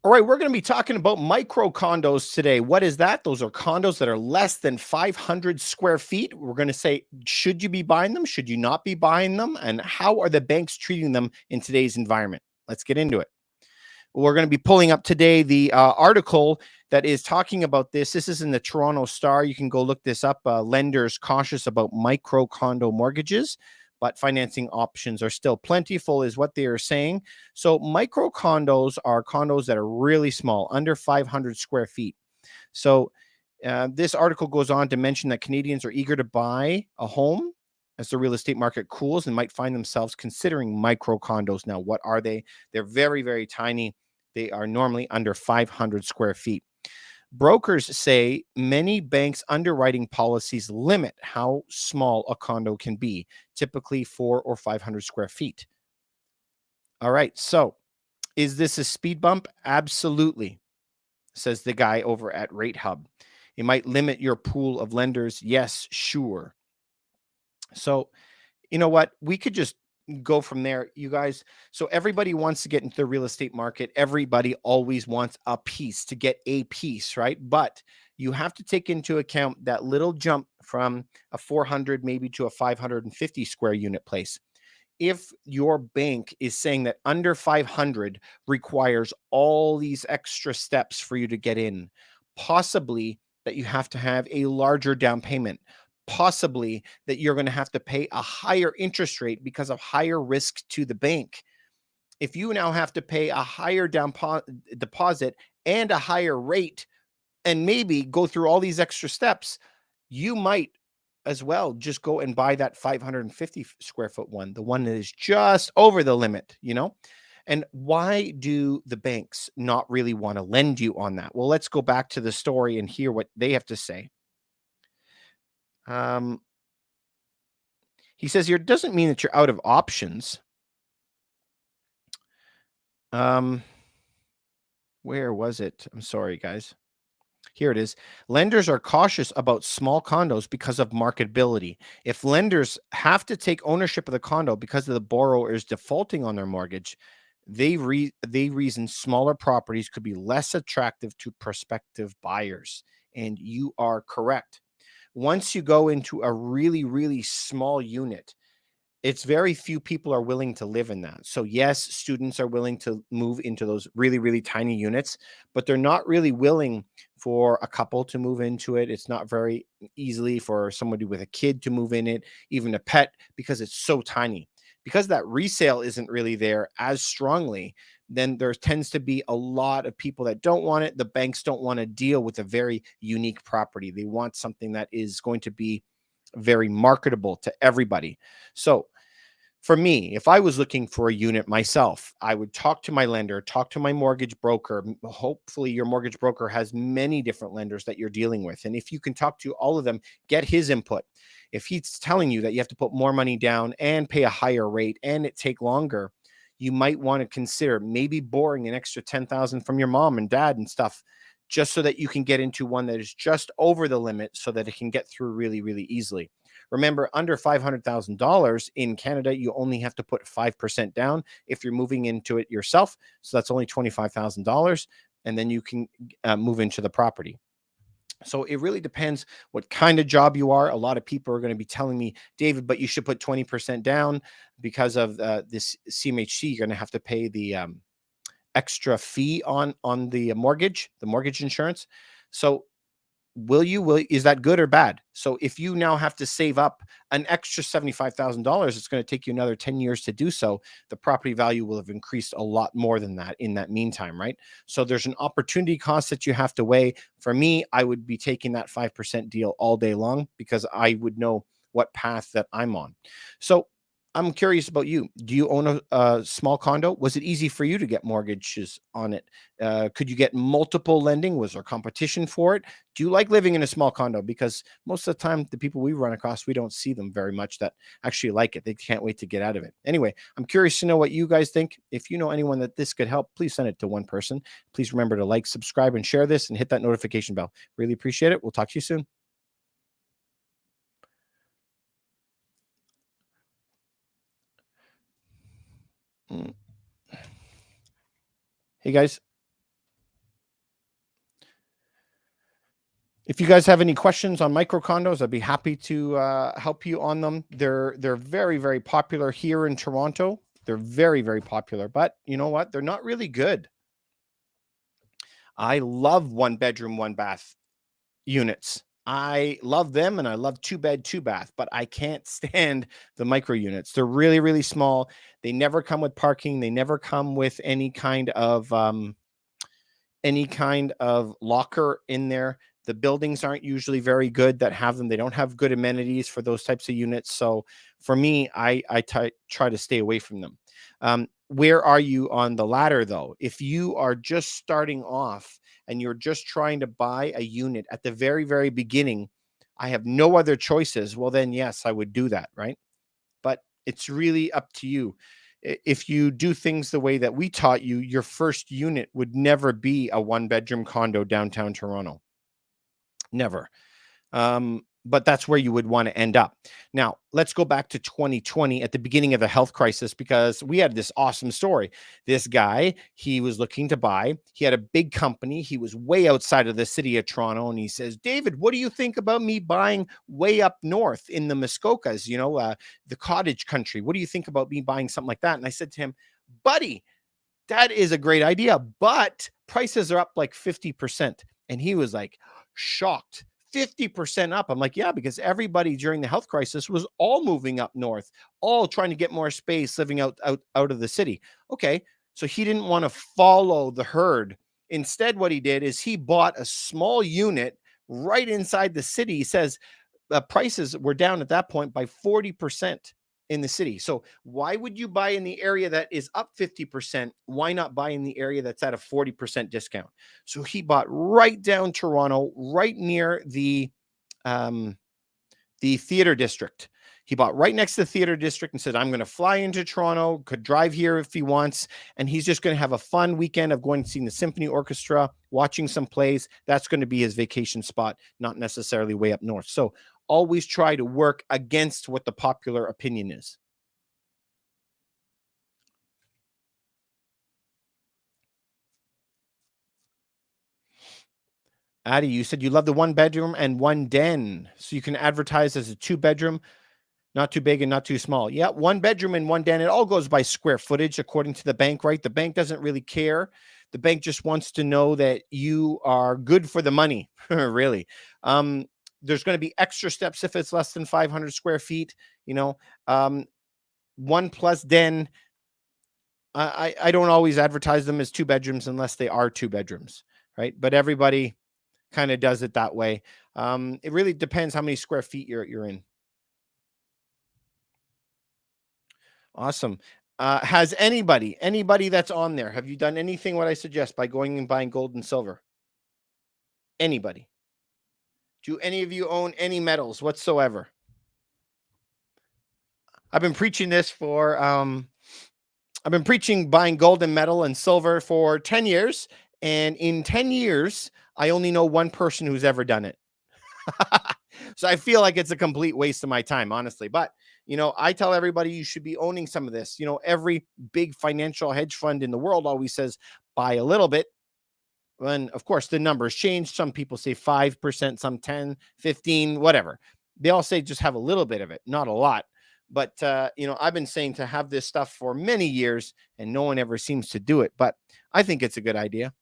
All right, we're going to be talking about micro condos today. What is that? Those are condos that are less than 500 square feet. We're going to say, should you be buying them? Should you not be buying them? And how are the banks treating them in today's environment? Let's get into it. We're going to be pulling up today the article that is talking about this. This is in the Toronto Star. You can go look this up. Lenders cautious about micro condo mortgages, but financing options are still plentiful, is what they are saying. So, micro condos are condos that are really small, under 500 square feet. So, this article goes on to mention that Canadians are eager to buy a home as the real estate market cools and might find themselves considering micro condos. Now, what are they? They're very, very tiny. They are normally under 500 square feet. Brokers say many banks' underwriting policies limit how small a condo can be, typically 400 or 500 square feet. All right. So, is this a speed bump? Absolutely, says the guy over at Rate Hub. It might limit your pool of lenders. Yes, sure. So, you know what? We could just go from there, you guys. So, everybody wants to get into the real estate market. Everybody always wants a piece to get a piece, right? But you have to take into account that little jump from a 400 maybe to a 550 square unit place. If your bank is saying that under 500 requires all these extra steps for you to get in, possibly that you have to have a larger down payment, possibly that you're going to have to pay a higher interest rate because of higher risk to the bank. If you now have to pay a higher deposit and a higher rate and maybe go through all these extra steps, you might as well just go and buy that 550 square foot one, the one that is just over the limit, you know? And why do the banks not really want to lend you on that? Well, let's go back to the story and hear what they have to say. Um, he says here, it doesn't mean that you're out of options. Um, where was it? I'm sorry, guys. Here it is. Lenders are cautious about small condos because of marketability. If lenders have to take ownership of the condo because of the borrower is defaulting on their mortgage, they reason smaller properties could be less attractive to prospective buyers. And you are correct. Once you go into a really, really small unit, it's very few people are willing to live in that. So yes, students are willing to move into those really, really tiny units, but they're not really willing for a couple to move into it. It's not very easily for somebody with a kid to move in it, even a pet, because it's so tiny. Because that resale isn't really there as strongly, then there tends to be a lot of people that don't want it. The banks don't want to deal with a very unique property. They want something that is going to be very marketable to everybody. So, for me, if I was looking for a unit myself, I would talk to my lender, talk to my mortgage broker. Hopefully, your mortgage broker has many different lenders that you're dealing with. And if you can talk to all of them, get his input. If he's telling you that you have to put more money down and pay a higher rate and it take longer, you might want to consider maybe borrowing an extra 10,000 from your mom and dad and stuff just so that you can get into one that is just over the limit so that it can get through really, really easily. Remember, under $500,000 in Canada, you only have to put 5% down if you're moving into it yourself. So that's only $25,000. And then you can move into the property. So it really depends what kind of job you are. A lot of people are going to be telling me, David, but you should put 20% down because of this CMHC. You're going to have to pay the extra fee on the mortgage insurance. So will is that good or bad? So if you now have to save up an extra $75,000, it's going to take you another 10 years to do so. The property value will have increased a lot more than that in that meantime, right? So there's an opportunity cost that you have to weigh. For me, I would be taking that 5% deal all day long because I would know what path that I'm on. So I'm curious about you. Do you own a small condo? Was it easy for you to get mortgages on it? Could you get multiple lending? Was there competition for it? Do you like living in a small condo? Because most of the time, the people we run across, we don't see them very much that actually like it. They can't wait to get out of it. Anyway, I'm curious to know what you guys think. If you know anyone that this could help, please send it to one person. Please remember to like, subscribe, and share this and hit that notification bell. Really appreciate it. We'll talk to you soon. Mm. Hey, guys. If you guys have any questions on micro condos, I'd be happy to help you on them. They're very, very popular here in Toronto. They're very, very popular, but you know what? They're not really good. I love 1 bedroom, 1 bath units. I love them, and I love 2 bed, 2 bath, but I can't stand the micro units. They're really, really small. They never come with parking. They never come with any kind of locker in there. The buildings aren't usually very good that have them. They don't have good amenities for those types of units. So for me, I try to stay away from them. Where are you on the ladder, though? If you are just starting off and you're just trying to buy a unit at the very, very beginning, I have no other choices. Well, then, yes, I would do that, right? But it's really up to you. If you do things the way that we taught you, your first unit would never be a 1 bedroom condo downtown Toronto. Never. But that's where you would want to end up. Now, let's go back to 2020 at the beginning of the health crisis, because we had this awesome story. This guy, he was looking to buy. He had a big company. He was way outside of the city of Toronto. And he says, David, what do you think about me buying way up north in the Muskokas, the cottage country? What do you think about me buying something like that? And I said to him, buddy, that is a great idea, but prices are up like 50%. And he was like shocked. 50% up. I'm like, yeah, because everybody during the health crisis was all moving up north, all trying to get more space, living out of the city. Okay. So he didn't want to follow the herd. Instead, what he did is he bought a small unit right inside the city. He says prices were down at that point by 40% in the city. So why would you buy in the area that is up 50%? Why not buy in the area that's at a 40% discount? So he bought right down Toronto, right near the theater district. He bought right next to the theater district and said, I'm going to fly into Toronto, could drive here if he wants. And he's just going to have a fun weekend of going to see the symphony orchestra, watching some plays. That's going to be his vacation spot, not necessarily way up north. So always try to work against what the popular opinion is. Addie, you said you love the 1 bedroom and 1 den. So you can advertise as a 2 bedroom, not too big and not too small. Yeah, 1 bedroom and 1 den. It all goes by square footage according to the bank, right? The bank doesn't really care. The bank just wants to know that you are good for the money, really. There's going to be extra steps if it's less than 500 square feet. 1 plus den. I don't always advertise them as 2 bedrooms unless they are 2 bedrooms, right? But everybody kind of does it that way. It really depends how many square feet you're in. Awesome. Has anybody that's on there, have you done anything what I suggest by going and buying gold and silver? Anybody? Do any of you own any metals whatsoever? I've been preaching this for I've been preaching buying gold and metal and silver for 10 years, and in 10 years I only know one person who's ever done it. So I feel like it's a complete waste of my time, honestly. But, I tell everybody you should be owning some of this. Every big financial hedge fund in the world always says buy a little bit. And of course, the numbers change. Some people say 5%, some 10, 15, whatever. They all say just have a little bit of it, not a lot. But, I've been saying to have this stuff for many years and no one ever seems to do it. But I think it's a good idea.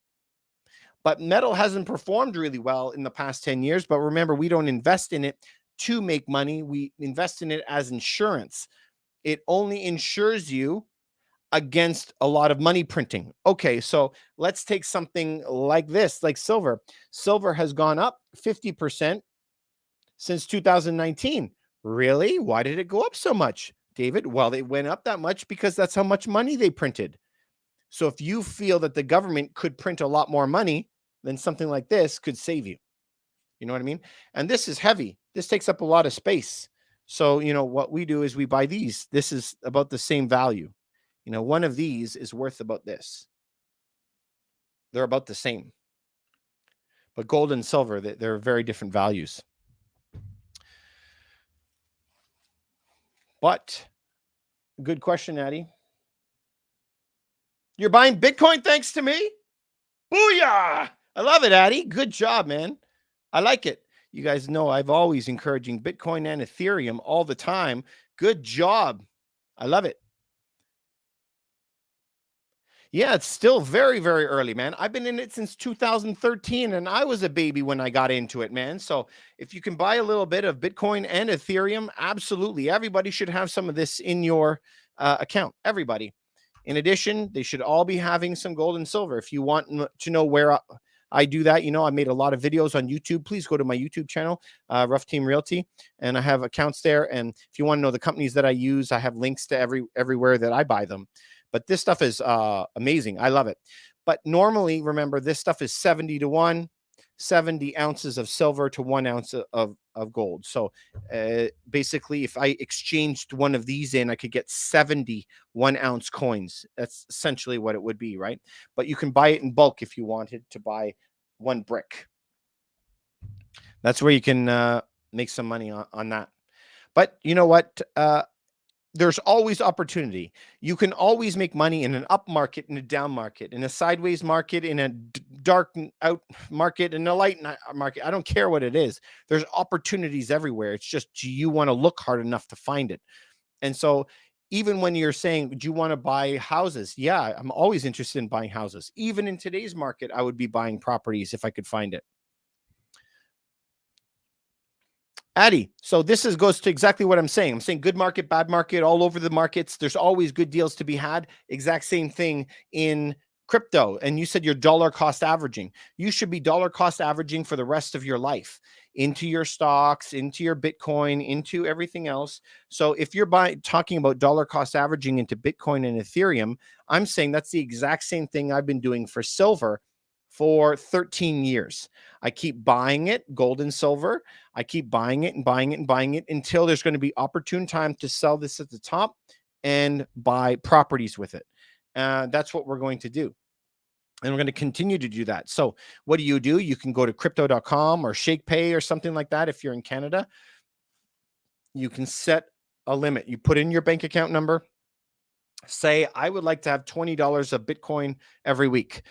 But metal hasn't performed really well in the past 10 years. But remember, we don't invest in it to make money. We invest in it as insurance. It only insures you against a lot of money printing. Okay, so let's take something like this, like silver. Silver has gone up 50% since 2019. Really? Why did it go up so much, David? Well, it went up that much because that's how much money they printed. So if you feel that the government could print a lot more money, then something like this could save you. You know what I mean? And this is heavy. This takes up a lot of space. So, what we do is we buy these. This is about the same value. One of these is worth about this. They're about the same. But gold and silver, they're very different values. But good question, Addie. You're buying Bitcoin thanks to me? Booyah! I love it, Addie. Good job, man. I like it. You guys know I've always encouraging Bitcoin and Ethereum all the time. Good job. I love it. Yeah, it's still very, very early, man. I've been in it since 2013 and I was a baby when I got into it, man. So if you can buy a little bit of Bitcoin and Ethereum, absolutely. Everybody should have some of this in your account. Everybody. In addition, they should all be having some gold and silver. If you want to know where I do that, I made a lot of videos on YouTube. Please go to my YouTube channel, Ruff Team Realty, and I have accounts there. And if you want to know the companies that I use, I have links to everywhere that I buy them. But this stuff is amazing. I love it. But normally, remember, this stuff is 70 to 1, 70 ounces of silver to 1 ounce of gold. So basically, if I exchanged one of these in, I could get 70 1-ounce coins. That's essentially what it would be, right? But you can buy it in bulk if you wanted to buy one brick. That's where you can make some money on that. But you know what? There's always opportunity. You can always make money in an up market, in a down market, in a sideways market, in a dark out market, in a light market. I don't care what it is. There's opportunities everywhere. It's just, do you want to look hard enough to find it? And so even when you're saying, do you want to buy houses? Yeah, I'm always interested in buying houses. Even in today's market, I would be buying properties if I could find it. Addy, so this goes to exactly what I'm saying. I'm saying good market, bad market, all over the markets. There's always good deals to be had. Exact same thing in crypto. And you said you're dollar cost averaging. You should be dollar cost averaging for the rest of your life into your stocks, into your Bitcoin, into everything else. So if you're talking about dollar cost averaging into Bitcoin and Ethereum, I'm saying that's the exact same thing I've been doing for silver for 13 years. I keep buying it, gold and silver. I keep buying it and buying it and buying it until there's going to be opportune time to sell this at the top and buy properties with it. That's what we're going to do. And we're going to continue to do that. So what do? You can go to crypto.com or ShakePay or something like that. If you're in Canada, you can set a limit. You put in your bank account number, say, I would like to have $20 of Bitcoin every week.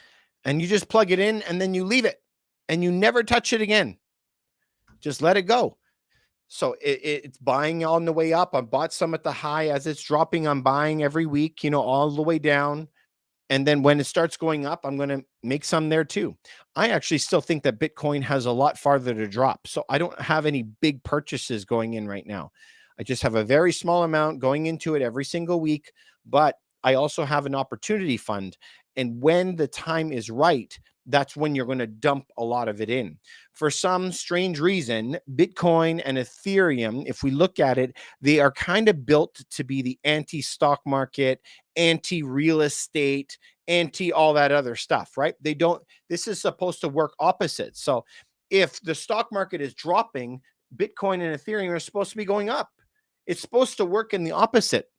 And you just plug it in and then you leave it and you never touch it again. Just let it go. So it's buying on the way up. I bought some at the high. As it's dropping, I'm buying every week, all the way down. And then when it starts going up, I'm going to make some there too. I actually still think that Bitcoin has a lot farther to drop. So I don't have any big purchases going in right now. I just have a very small amount going into it every single week. But I also have an opportunity fund. And when the time is right, that's when you're going to dump a lot of it in. For some strange reason, Bitcoin and Ethereum, if we look at it, they are kind of built to be the anti-stock market, anti-real estate, anti all that other stuff, right? This is supposed to work opposite. So if the stock market is dropping, Bitcoin and Ethereum are supposed to be going up. It's supposed to work in the opposite.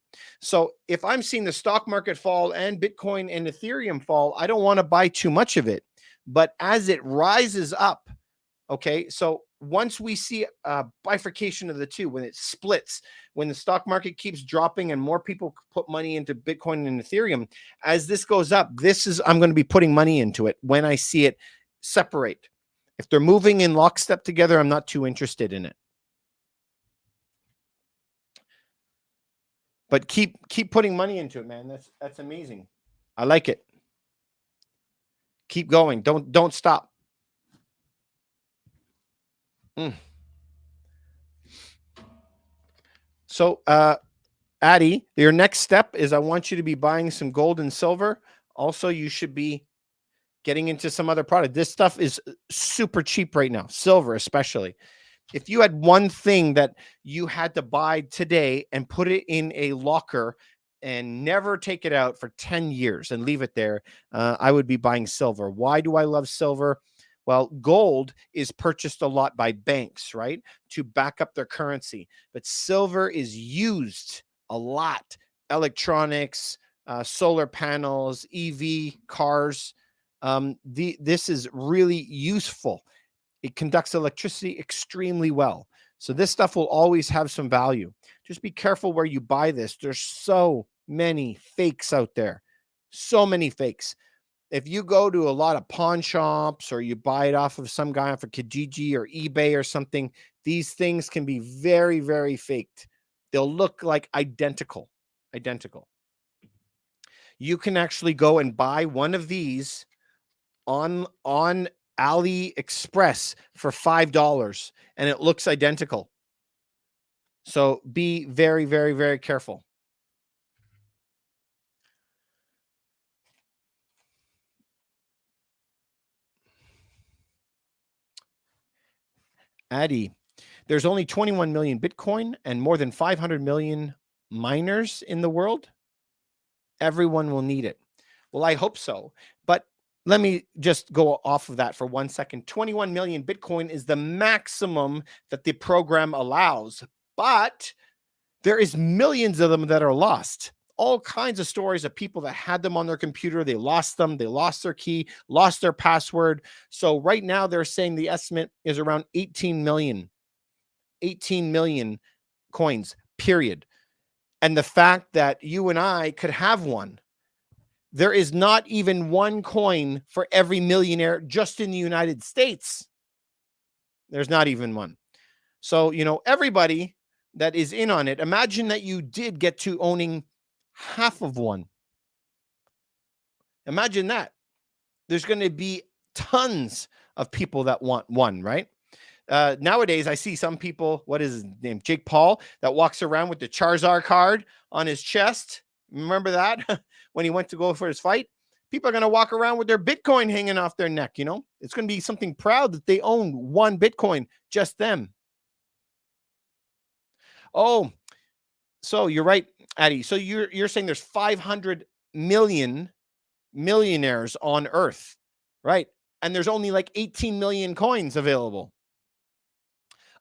So if I'm seeing the stock market fall and Bitcoin and Ethereum fall, I don't want to buy too much of it. But as it rises up, okay, so once we see a bifurcation of the two, when it splits, when the stock market keeps dropping and more people put money into Bitcoin and Ethereum, as this goes up, I'm going to be putting money into it when I see it separate. If they're moving in lockstep together, I'm not too interested in it. But keep putting money into it, man. That's amazing. I like it. Keep going. Don't stop. So, Addy, your next step is I want you to be buying some gold and silver. Also, you should be getting into some other product. This stuff is super cheap right now, silver especially. If you had one thing that you had to buy today and put it in a locker and never take it out for 10 years and leave it there, I would be buying silver. Why do I love silver? Well, gold is purchased a lot by banks, right, to back up their currency. But silver is used a lot. Electronics, solar panels, EV cars. This is really useful. It conducts electricity extremely well. So this stuff will always have some value. Just be careful where you buy this. There's so many fakes out there. So many fakes. if you go to a lot of pawn shops or you buy it off of some guy off of Kijiji or eBay or something, these things can be very, very faked. They'll look like identical. You can actually go and buy one of these on AliExpress for $5 and it looks identical. So be very, very, very careful. Addy, there's only 21 million Bitcoin and more than 500 million miners in the world. Everyone will need it. Well, I hope so. But let me just go off of that for 1 second. 21 million Bitcoin is the maximum that the program allows, but there is millions of them that are lost. All kinds of stories of people that had them on their computer. They lost them. They lost their key, lost their password. So right now they're saying the estimate is around 18 million coins, period. And the fact that you and I could have one, there is not even one coin for every millionaire just in the United States. There's not even one. So, everybody that is in on it, imagine that you did get to owning half of one. Imagine that. There's going to be tons of people that want one, right? Nowadays, I see some people, what is his name? Jake Paul, that walks around with the Charizard card on his chest. Remember that when he went to go for his fight? People are going to walk around with their Bitcoin hanging off their neck. It's going to be something proud that they own one Bitcoin, just them. Oh, so you're right, Addy. So you're saying there's 500 million millionaires on Earth, right? And there's only like 18 million coins available.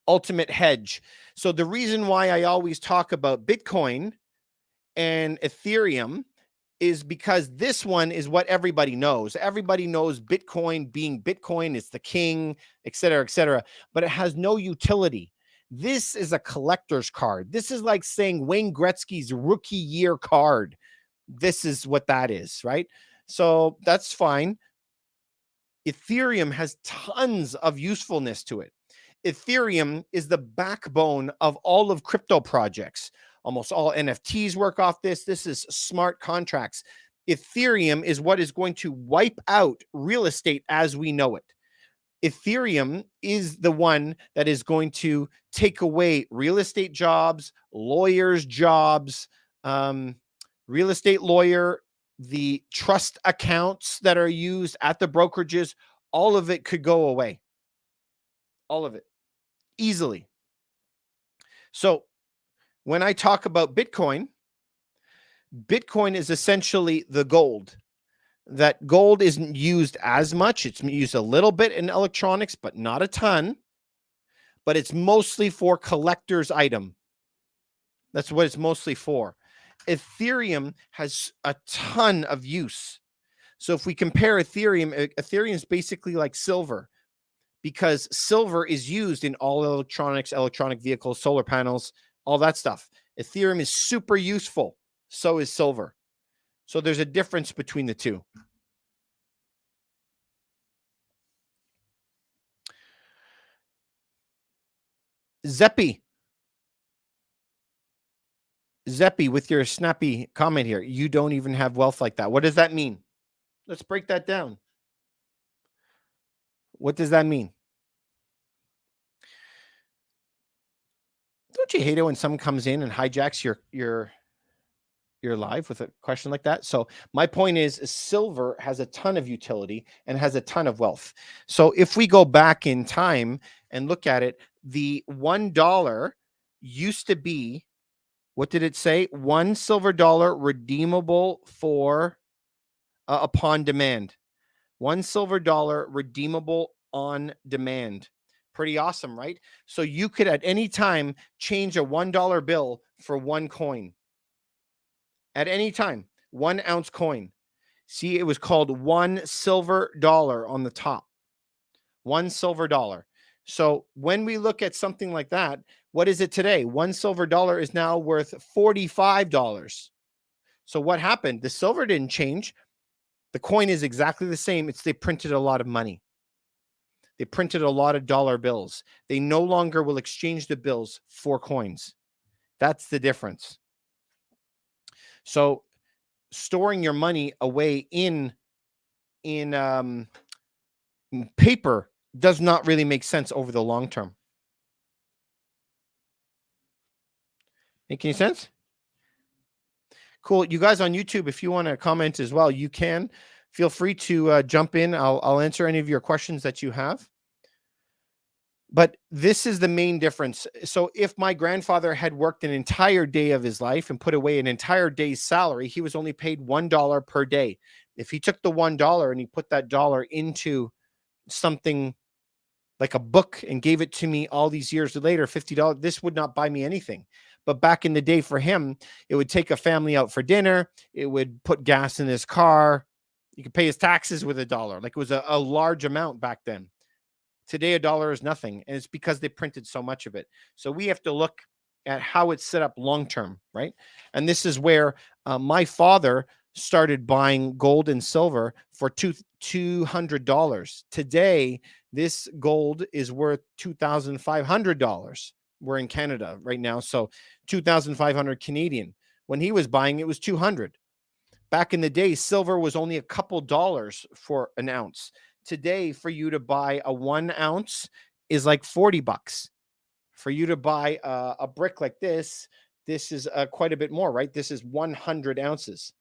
Ultimate hedge. So the reason why I always talk about Bitcoin and Ethereum is because this one is what everybody knows. Everybody knows Bitcoin being Bitcoin, it's the king, et cetera, but it has no utility. This is a collector's card. This is like saying Wayne Gretzky's rookie year card. This is what that is, right? So that's fine. Ethereum has tons of usefulness to it. Ethereum is the backbone of all of crypto projects. Almost all NFTs work off this. This is smart contracts. Ethereum is what is going to wipe out real estate as we know it. Ethereum is the one that is going to take away real estate jobs, lawyers' jobs, real estate lawyer, the trust accounts that are used at the brokerages. All of it could go away. All of it. Easily. So when I talk about Bitcoin is essentially the gold. That gold isn't used as much. It's used a little bit in electronics, but not a ton. But it's mostly for collector's item. That's what it's mostly for. Ethereum has a ton of use. So if we compare Ethereum is basically like silver, because silver is used in all electronics, electronic vehicles, solar panels, all that stuff. Ethereum is super useful. So is silver. So there's a difference between the two. Zeppy, with your snappy comment here, you don't even have wealth like that. What does that mean? Let's break that down. What does that mean? Don't you hate it when someone comes in and hijacks your live with a question like that? So my point is silver has a ton of utility and has a ton of wealth. So if we go back in time and look at it, the $1 used to be, what did it say? $1 silver redeemable for upon demand. $1 silver redeemable on demand. Pretty awesome, right? So you could at any time change a $1 bill for one coin. At any time, 1 ounce coin. See, it was called $1 silver on the top. $1 silver. So when we look at something like that, what is it today? $1 silver is now worth $45. So what happened? The silver didn't change. The coin is exactly the same. It's they printed a lot of money. They printed a lot of dollar bills. They no longer will exchange the bills for coins. That's the difference. So storing your money away in paper does not really make sense over the long term. Make any sense? Cool. You guys on YouTube, if you want to comment as well, you can. Feel free to jump in. I'll answer any of your questions that you have. But this is the main difference. So if my grandfather had worked an entire day of his life and put away an entire day's salary, he was only paid $1 per day. If he took the $1 and he put that dollar into something like a book and gave it to me all these years later, $50, this would not buy me anything. But back in the day for him, it would take a family out for dinner. It would put gas in his car. You could pay his taxes with $1. Like it was a large amount back then. Today, $1 is nothing. And it's because they printed so much of it. So we have to look at how it's set up long-term, right? And this is where my father started buying gold and silver for $200. Today, this gold is worth $2,500. We're in Canada right now, so 2,500 Canadian. When he was buying, it was 200. Back in the day, silver was only a couple dollars for an ounce. Today, for you to buy a 1 ounce is like $40. For you to buy a brick like this is quite a bit more, right? This is 100 ounces.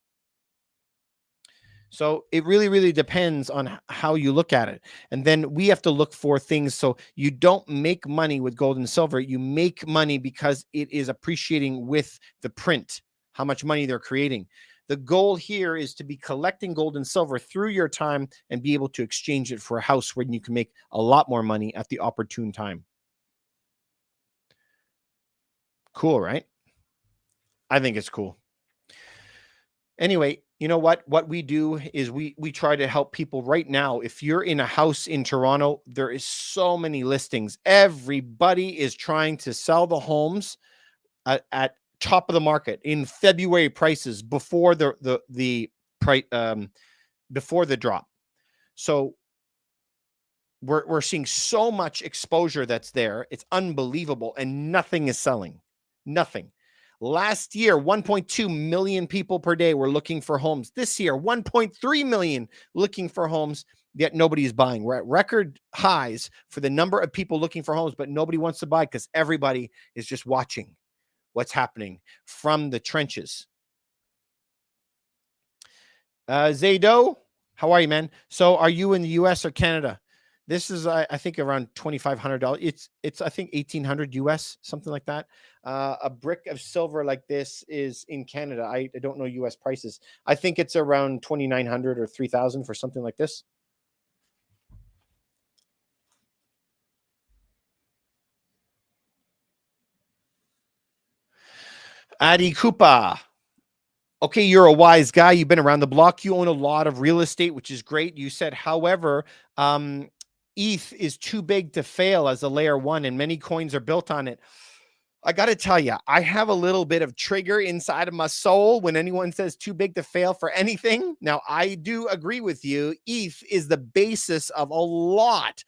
So it really, really depends on how you look at it. And then we have to look for things. So you don't make money with gold and silver. You make money because it is appreciating with the print, how much money they're creating. The goal here is to be collecting gold and silver through your time and be able to exchange it for a house where you can make a lot more money at the opportune time. Cool, right? I think it's cool. Anyway, you know what? What we do is we try to help people right now. If you're in a house in Toronto, there is so many listings. Everybody is trying to sell the homes at top of the market in February prices before the price before the drop. So we're seeing so much exposure that's there. It's unbelievable, and nothing is selling. Nothing. Last year, 1.2 million people per day were looking for homes. This year, 1.3 million looking for homes, yet nobody's buying. We're at record highs for the number of people looking for homes, but nobody wants to buy because everybody is just watching what's happening from the trenches. Zaydo, how are you, man? So are you in the US or Canada? This is, I think, around $2,500. It's I think, 1,800 US, something like that. A brick of silver like this is in Canada. I don't know US prices. I think it's around 2,900 or 3,000 for something like this. Adi Koopa. Okay, you're a wise guy. You've been around the block. You own a lot of real estate, which is great. You said, however, ETH is too big to fail as a layer one, and many coins are built on it. I got to tell you, I have a little bit of trigger inside of my soul when anyone says too big to fail for anything. Now, I do agree with you. ETH is the basis of a lot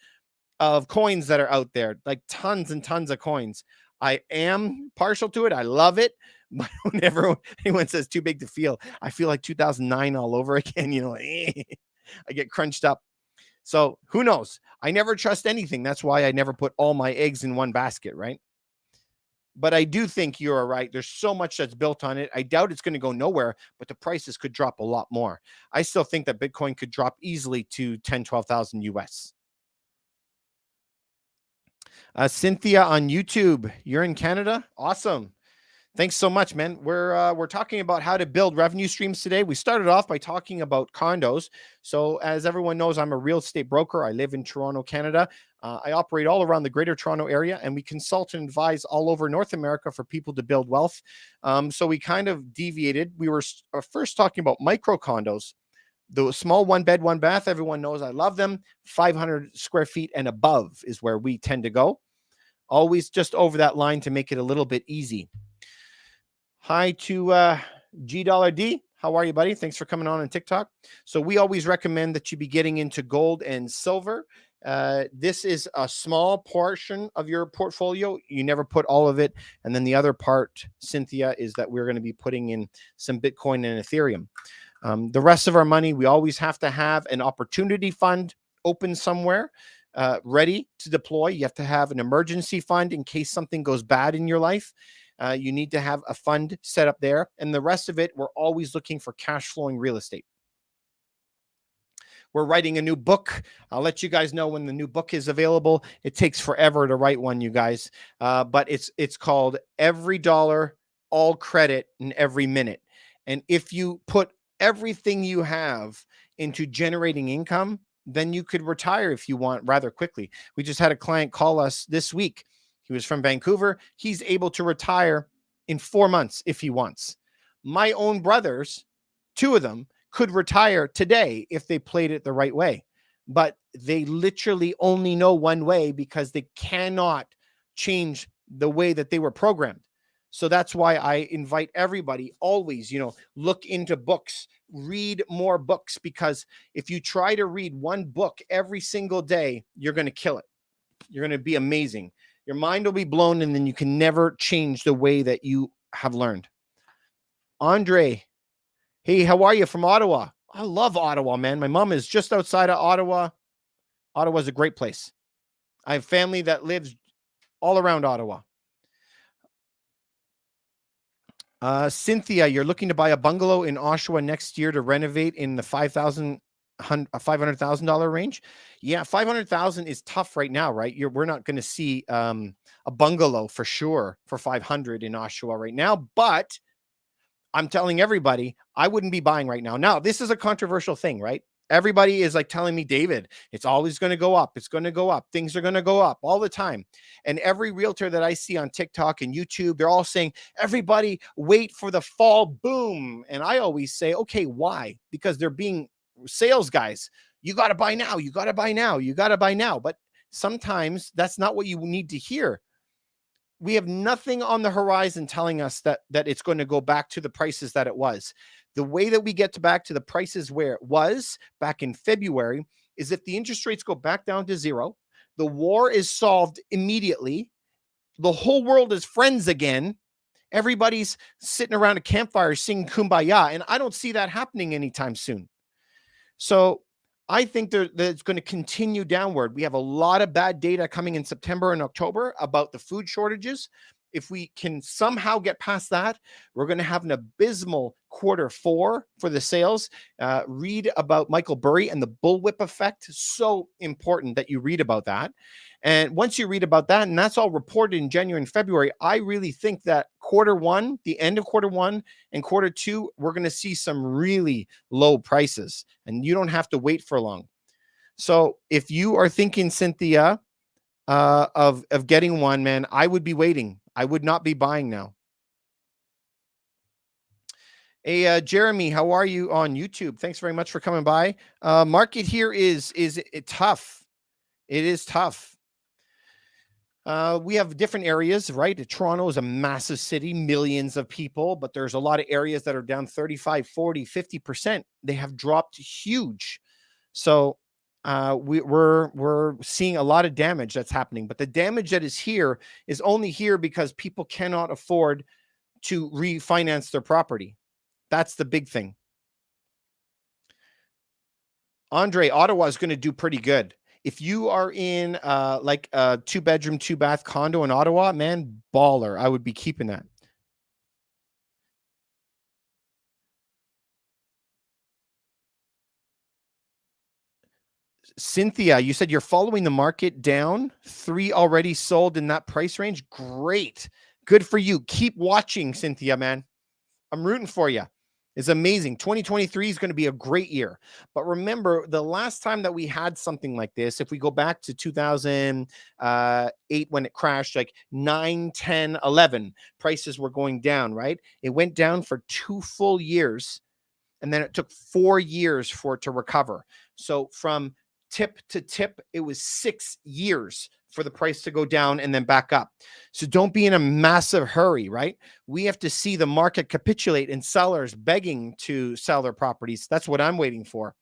of coins that are out there, like tons and tons of coins. I am partial to it. I love it. But whenever anyone says too big to fail, I feel like 2009 all over again. You know, I get crunched up. So who knows? I never trust anything. That's why I never put all my eggs in one basket, right? But I do think you're right. There's so much that's built on it. I doubt it's going to go nowhere, but the prices could drop a lot more. I still think that Bitcoin could drop easily to 10, 12,000 US. Cynthia on YouTube, you're in Canada? Awesome. Thanks so much, man. We're talking about how to build revenue streams today. We started off by talking about condos. So as everyone knows, I'm a real estate broker. I live in Toronto, Canada. I operate all around the Greater Toronto area, and we consult and advise all over North America for people to build wealth. So we kind of deviated. We were first talking about micro condos, the small 1 bed, 1 bath. Everyone knows I love them. 500 square feet and above is where we tend to go. Always just over that line to make it a little bit easy. Hi to G$D. How are you, buddy? Thanks for coming on TikTok. So we always recommend that you be getting into gold and silver. This is a small portion of your portfolio. You never put all of it. And then the other part, Cynthia, is that we're going to be putting in some Bitcoin and Ethereum. The rest of our money, we always have to have an opportunity fund open somewhere, ready to deploy. You have to have an emergency fund in case something goes bad in your life. You need to have a fund set up there. And the rest of it, we're always looking for cash flowing real estate. We're writing a new book. I'll let you guys know when the new book is available. It takes forever to write one, you guys. But it's called Every Dollar, All Credit, and Every Minute. And if you put everything you have into generating income, then you could retire if you want rather quickly. We just had a client call us this week. He was from Vancouver. He's able to retire in 4 months if he wants. My own brothers, 2 of them, could retire today if they played it the right way. But they literally only know one way because they cannot change the way that they were programmed. So that's why I invite everybody always, look into books, read more books, because if you try to read one book every single day, you're going to kill it. You're going to be amazing. Your mind will be blown, and then you can never change the way that you have learned. Andre, hey, how are you from Ottawa? I love Ottawa, man. My mom is just outside of Ottawa. Ottawa's a great place. I have family that lives all around Ottawa. Cynthia, you're looking to buy a bungalow in Oshawa next year to renovate in the $500,000 range. Yeah, 500,000 is tough right now, right? We're not going to see a bungalow for sure for 500 in Oshawa right now, but I'm telling everybody I wouldn't be buying right now. Now, this is a controversial thing, right? Everybody is like telling me, David, it's always going to go up. It's going to go up. Things are going to go up all the time. And every realtor that I see on TikTok and YouTube, they're all saying, everybody wait for the fall boom. And I always say, okay, why? Because they're being sales guys. You got to buy now. You got to buy now. You got to buy now. But sometimes that's not what you need to hear. We have nothing on the horizon telling us that it's going to go back to the prices that it was. The way that we get back to the prices where it was back in February is if the interest rates go back down to zero, the war is solved immediately, the whole world is friends again, everybody's sitting around a campfire singing Kumbaya, and I don't see that happening anytime soon. So I think that it's going to continue downward. We have a lot of bad data coming in September and October about the food shortages. If we can somehow get past that, we're going to have an abysmal Q4 for the sales. Read about Michael Burry and the bullwhip effect. So important that you read about that. And once you read about that, and that's all reported in January and February, I really think that Q1, the end of Q1 and Q2, we're going to see some really low prices, and you don't have to wait for long. So if you are thinking, Cynthia, of getting one, man, I would be waiting. I would not be buying now. Hey, Jeremy, how are you on YouTube? Thanks very much for coming by. Market here is tough. It is tough. We have different areas, right? Toronto is a massive city, millions of people, but there's a lot of areas that are down 35, 40, 50%. They have dropped huge. So we're seeing a lot of damage that's happening, but the damage that is here is only here because people cannot afford to refinance their property. That's the big thing. Andre, Ottawa is going to do pretty good. If you are in like a 2-bedroom, 2-bath condo in Ottawa, man, baller. I would be keeping that. Cynthia, you said you're following the market down. 3 already sold in that price range. Great. Good for you. Keep watching, Cynthia, man. I'm rooting for you. It's amazing. 2023 is going to be a great year. But remember, the last time that we had something like this, if we go back to 2008 when it crashed, like 9, 10, 11, prices were going down, right? It went down for 2 full years, and then it took 4 years for it to recover. So from tip to tip, it was 6 years for the price to go down and then back up. So don't be in a massive hurry, right? We have to see the market capitulate and sellers begging to sell their properties. That's what I'm waiting for.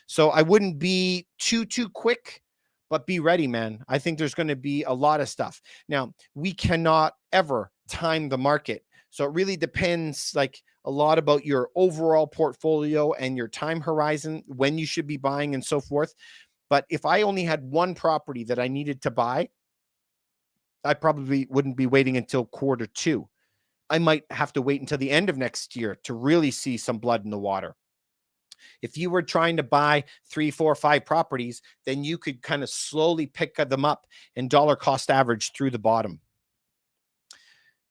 So I wouldn't be too quick, but be ready, man. I think there's going to be a lot of stuff. Now, we cannot ever time the market. So it really depends like a lot about your overall portfolio and your time horizon, when you should be buying and so forth. But if I only had one property that I needed to buy, I probably wouldn't be waiting until Q2. I might have to wait until the end of next year to really see some blood in the water. If you were trying to buy 3, 4, 5 properties, then you could kind of slowly pick them up and dollar cost average through the bottom.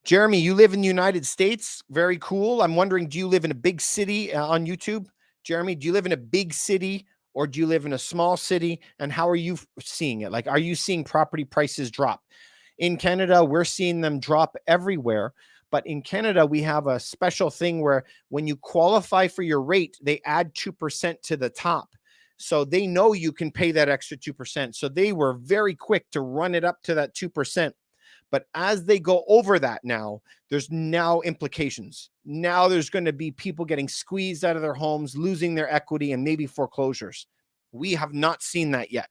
Jeremy, you live in the United States. Very cool. I'm wondering, do you live in a big city on YouTube? Jeremy, do you live in a big city or do you live in a small city? And how are you seeing it? Like, are you seeing property prices drop? In Canada, we're seeing them drop everywhere. But in Canada, we have a special thing where when you qualify for your rate, they add 2% to the top. So they know you can pay that extra 2%. So they were very quick to run it up to that 2%. But as they go over that now, there's now implications. Now there's going to be people getting squeezed out of their homes, losing their equity, and maybe foreclosures. We have not seen that yet.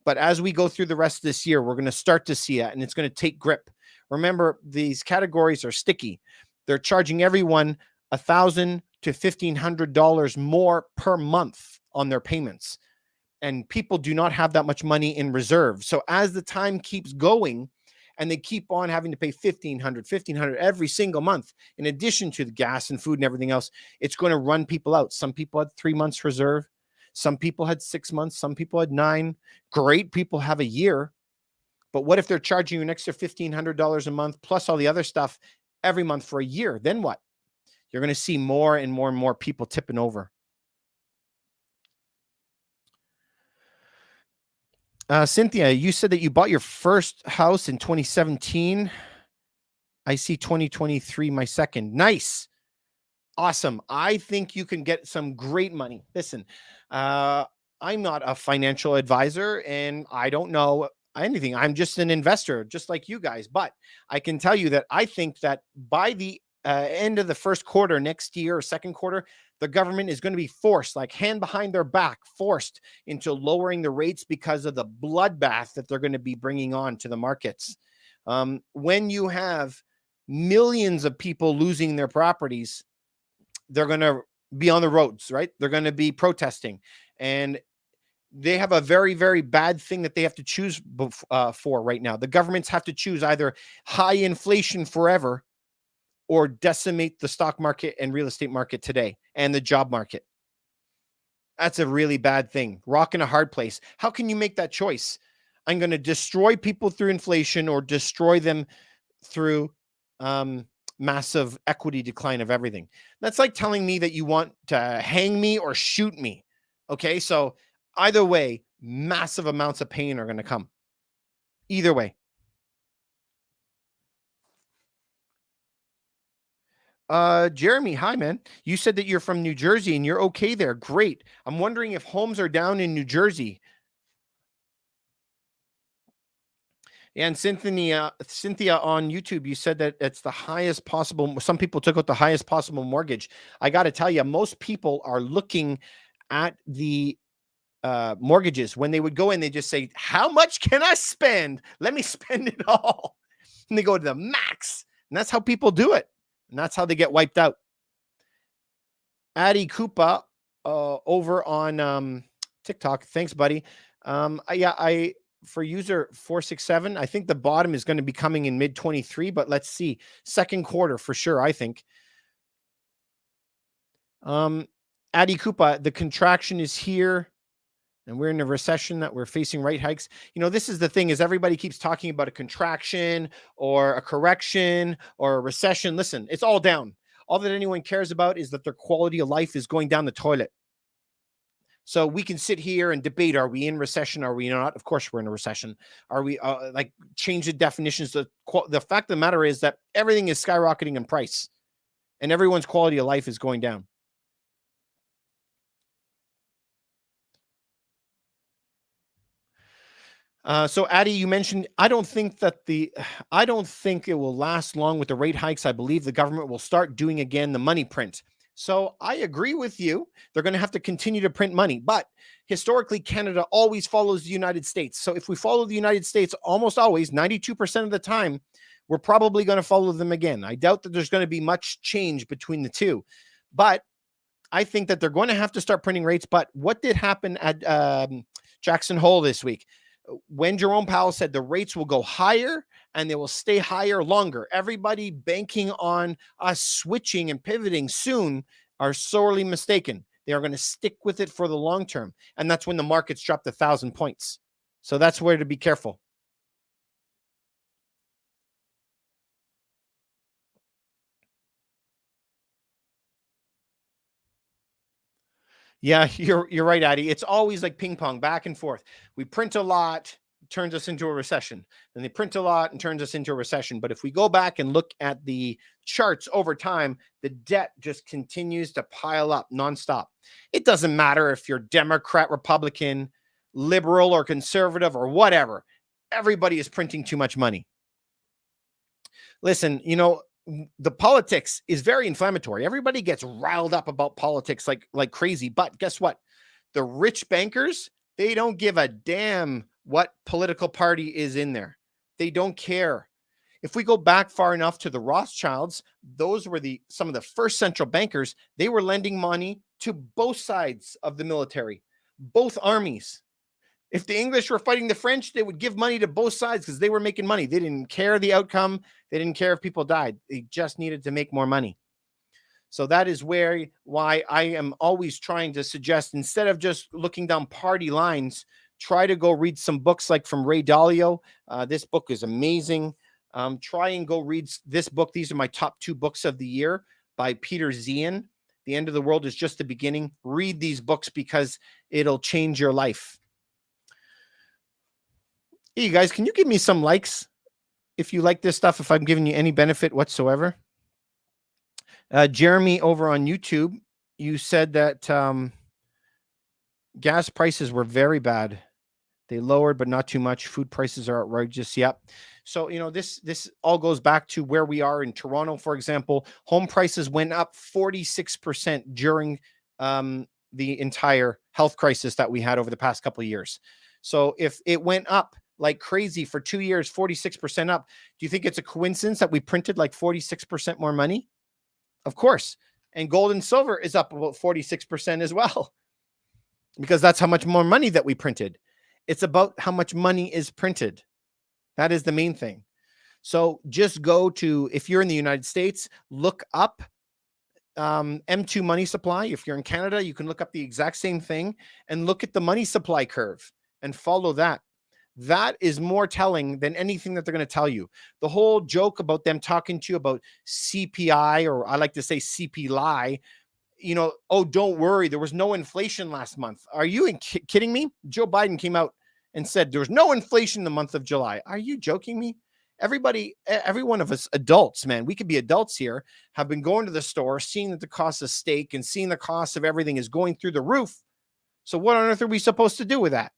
But as we go through the rest of this year, we're going to start to see it, and it's going to take grip. Remember, these categories are sticky. They're charging everyone $1,000 to $1,500 more per month on their payments. And people do not have that much money in reserve. So as the time keeps going, and they keep on having to pay $1,500 every single month, in addition to the gas and food and everything else, it's going to run people out. Some people had 3 months reserve. Some people had 6 months. Some people had 9. Great people have a year. But what if they're charging you an extra $1,500 a month plus all the other stuff every month for a year? Then what? You're going to see more and more and more people tipping over. Cynthia, you said that you bought your first house in 2017. I see 2023, my second. Nice. Awesome. I think you can get some great money. Listen, I'm not a financial advisor and I don't know anything. I'm just an investor, just like you guys. But I can tell you that I think that by the end of the first quarter next year or second quarter, the government is going to be forced, like hand behind their back, forced into lowering the rates because of the bloodbath that they're going to be bringing on to the markets. When you have millions of people losing their properties, they're going to be on the roads, right? They're going to be protesting. And they have a very, very bad thing that they have to choose for right now. The governments have to choose either high inflation forever or decimate the stock market and real estate market today and the job market. That's a really bad thing. Rock in a hard place. How can you make that choice? I'm going to destroy people through inflation or destroy them through massive equity decline of everything. That's like telling me that you want to hang me or shoot me. Okay, so either way, massive amounts of pain are going to come. Either way. Jeremy, hi, man. You said that you're from New Jersey and you're okay there. Great. I'm wondering if homes are down in New Jersey. And Cynthia on YouTube, you said that it's the highest possible. Some people took out the highest possible mortgage. I got to tell you, most people are looking at the mortgages. When they would go in, they just say, how much can I spend? Let me spend it all. And they go to the max. And that's how people do it. And that's how they get wiped out. Addy Koopa over on TikTok. Thanks, buddy. For user 467, I think the bottom is going to be coming in mid 23, but let's see. Second quarter for sure, I think. Addy Koopa, the contraction is here. And we're in a recession that we're facing rate hikes. You know, this is the thing is everybody keeps talking about a contraction or a correction or a recession. Listen, it's all down. All that anyone cares about is that their quality of life is going down the toilet. So we can sit here and debate, are we in recession? Are we not? Of course we're in a recession. Are we change the definitions? The fact of the matter is that everything is skyrocketing in price and everyone's quality of life is going down. So Addie, you mentioned, I don't think it will last long with the rate hikes. I believe the government will start doing again the money print. So I agree with you. They're going to have to continue to print money, but historically Canada always follows the United States. So if we follow the United States, almost always 92% of the time, we're probably going to follow them again. I doubt that there's going to be much change between the two, but I think that they're going to have to start printing rates. But what did happen at Jackson Hole this week? When Jerome Powell said the rates will go higher and they will stay higher longer, everybody banking on us switching and pivoting soon are sorely mistaken. They are going to stick with it for the long term. And that's when the markets dropped 1,000 points. So that's where to be careful. Yeah, you're right, Addie. It's always like ping pong, back and forth. We print a lot, turns us into a recession. Then they print a lot and turns us into a recession. But if we go back and look at the charts over time, the debt just continues to pile up nonstop. It doesn't matter if you're Democrat, Republican, liberal, or conservative, or whatever. Everybody is printing too much money. Listen, the politics is very inflammatory. Everybody gets riled up about politics like crazy. But guess what? The rich bankers, they don't give a damn what political party is in there. They don't care. If we go back far enough to the Rothschilds, those were some of the first central bankers. They were lending money to both sides of the military, both armies. If the English were fighting the French, they would give money to both sides because they were making money. They didn't care the outcome. They didn't care if people died. They just needed to make more money. So that is why I am always trying to suggest, instead of just looking down party lines, try to go read some books like from Ray Dalio. This book is amazing. Try and go read this book. These are my top 2 books of the year by Peter Zian. The End of the World is Just the Beginning. Read these books because it'll change your life. Hey, you guys, can you give me some likes if you like this stuff, if I'm giving you any benefit whatsoever? Jeremy over on YouTube, you said that gas prices were very bad. They lowered, but not too much. Food prices are outrageous. Yep. So, this all goes back to where we are in Toronto, for example. Home prices went up 46% during the entire health crisis that we had over the past couple of years. So if it went up like crazy for 2 years, 46% up, do you think it's a coincidence that we printed like 46% more money? Of course. And gold and silver is up about 46% as well, because that's how much more money that we printed. It's about how much money is printed. That is the main thing. So just go to, if you're in the United States, look up M2 money supply. If you're in Canada, you can look up the exact same thing and look at the money supply curve and follow that. That is more telling than anything that they're going to tell you. The whole joke about them talking to you about CPI, or I like to say CPI, oh, don't worry, there was no inflation last month. Are you kidding me? Joe Biden came out and said there was no inflation in the month of July. Are you joking me? Every one of us adults, man, we could be adults here, have been going to the store, seeing that the cost of steak and seeing the cost of everything is going through the roof. So what on earth are we supposed to do with that?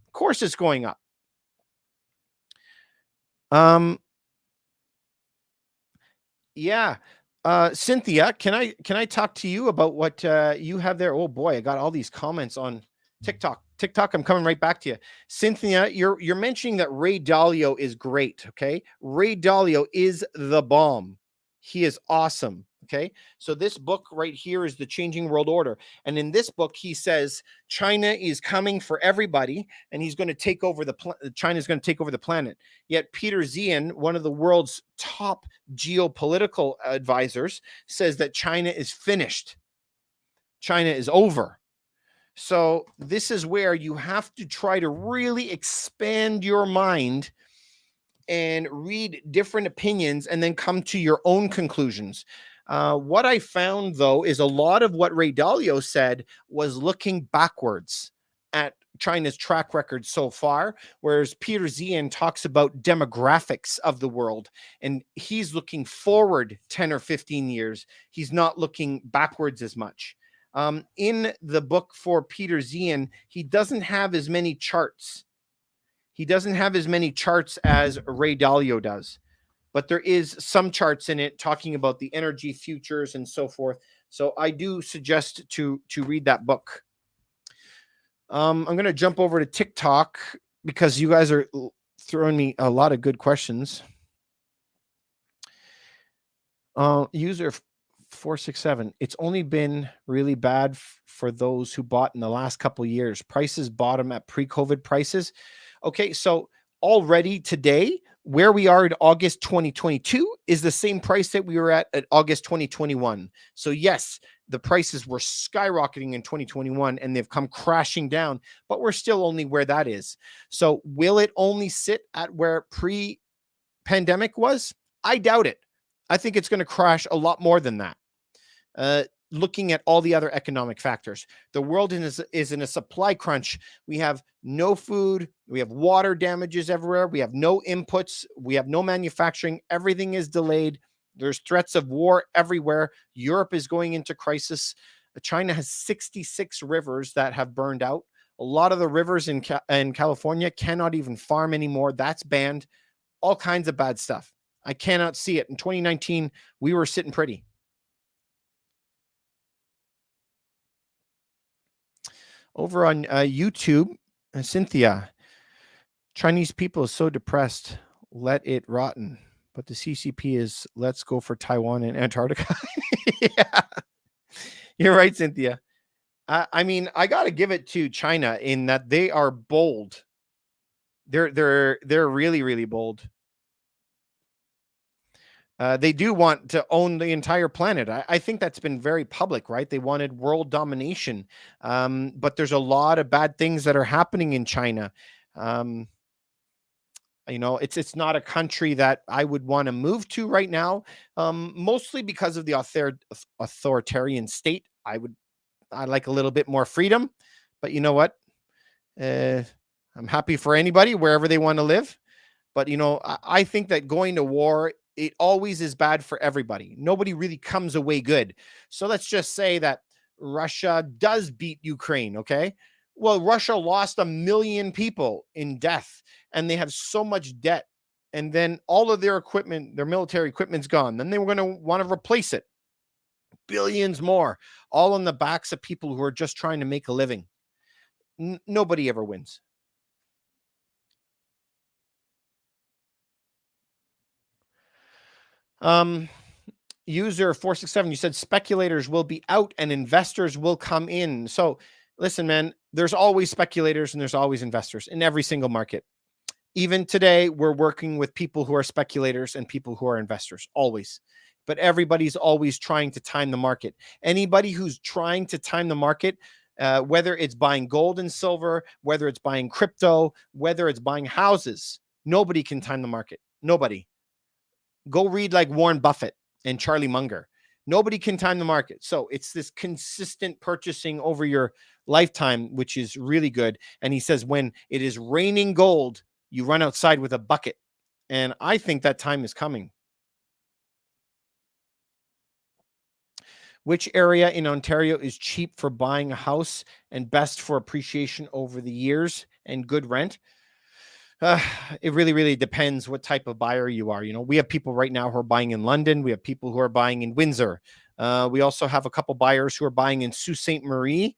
Of course it's going up. Yeah. Cynthia, can I talk to you about what you have there? Oh boy, I got all these comments on TikTok. I'm coming right back to you. Cynthia, you're mentioning that Ray Dalio is great, okay? Ray Dalio is the bomb. He is awesome. Okay, so this book right here is The Changing World Order. And in this book, he says China is coming for everybody, and he's going to take over China is going to take over the planet. Yet Peter Zian, one of the world's top geopolitical advisors, says that China is finished. China is over. So this is where you have to try to really expand your mind and read different opinions and then come to your own conclusions. What I found, though, is a lot of what Ray Dalio said was looking backwards at China's track record so far, whereas Peter Zian talks about demographics of the world, and he's looking forward 10 or 15 years. He's not looking backwards as much. In the book for Peter Zian, he doesn't have as many charts. He doesn't have as many charts as Ray Dalio does, but there is some charts in it talking about the energy futures and so forth. So I do suggest to read that book. I'm going to jump over to TikTok because you guys are throwing me a lot of good questions. User 467. It's only been really bad for those who bought in the last couple of years. Prices bottom at pre-COVID prices. Okay, so already today, where we are in August 2022 is the same price that we were at August 2021. So yes, the prices were skyrocketing in 2021 and they've come crashing down, but we're still only where that is. So will it only sit at where pre-pandemic was? I doubt it. I think it's going to crash a lot more than that. Looking at all the other economic factors, the world is in a supply crunch. We have no food. We have water damages everywhere. We have no inputs. We have no manufacturing. Everything is delayed. There's threats of war everywhere. Europe is going into crisis. China has 66 rivers that have burned out. A lot of the rivers in California cannot even farm anymore. That's banned. All kinds of bad stuff. I cannot see it. In 2019, we were sitting pretty. Over on YouTube, Cynthia, Chinese people is so depressed. Let it rotten. But the CCP is let's go for Taiwan and Antarctica. Yeah, you're right, Cynthia. I mean, I got to give it to China in that they are bold. They're really, really bold. They do want to own the entire planet. I think that's been very public, right? They wanted world domination. But there's a lot of bad things that are happening in China. Um, it's not a country that I would want to move to right now, mostly because of the authoritarian state. I like a little bit more freedom, but you know what? Uh, I'm happy for anybody wherever they want to live. But I think that going to war, it always is bad for everybody. Nobody really comes away good. So let's just say that Russia does beat Ukraine, okay? Well, Russia lost 1 million people in death and they have so much debt. And then all of their equipment, their military equipment's gone. Then they were going to want to replace it. Billions more, all on the backs of people who are just trying to make a living. Nobody ever wins. Um, User 467, you said speculators will be out and investors will come in. So listen, man, there's always speculators and there's always investors in every single market. Even today, we're working with people who are speculators and people who are investors, always. But everybody's always trying to time the market. Anybody who's trying to time the market, whether it's buying gold and silver, whether it's buying crypto, whether it's buying houses, nobody can time the market. Nobody. Go read like Warren Buffett and Charlie Munger. Nobody can time the market. So it's this consistent purchasing over your lifetime, which is really good. And he says, when it is raining gold, you run outside with a bucket. And I think that time is coming. Which area in Ontario is cheap for buying a house and best for appreciation over the years and good rent? Uh, it really, really depends what type of buyer you are. We have people right now who are buying in London. We have people who are buying in Windsor. We also have a couple buyers who are buying in Sault Ste. Marie.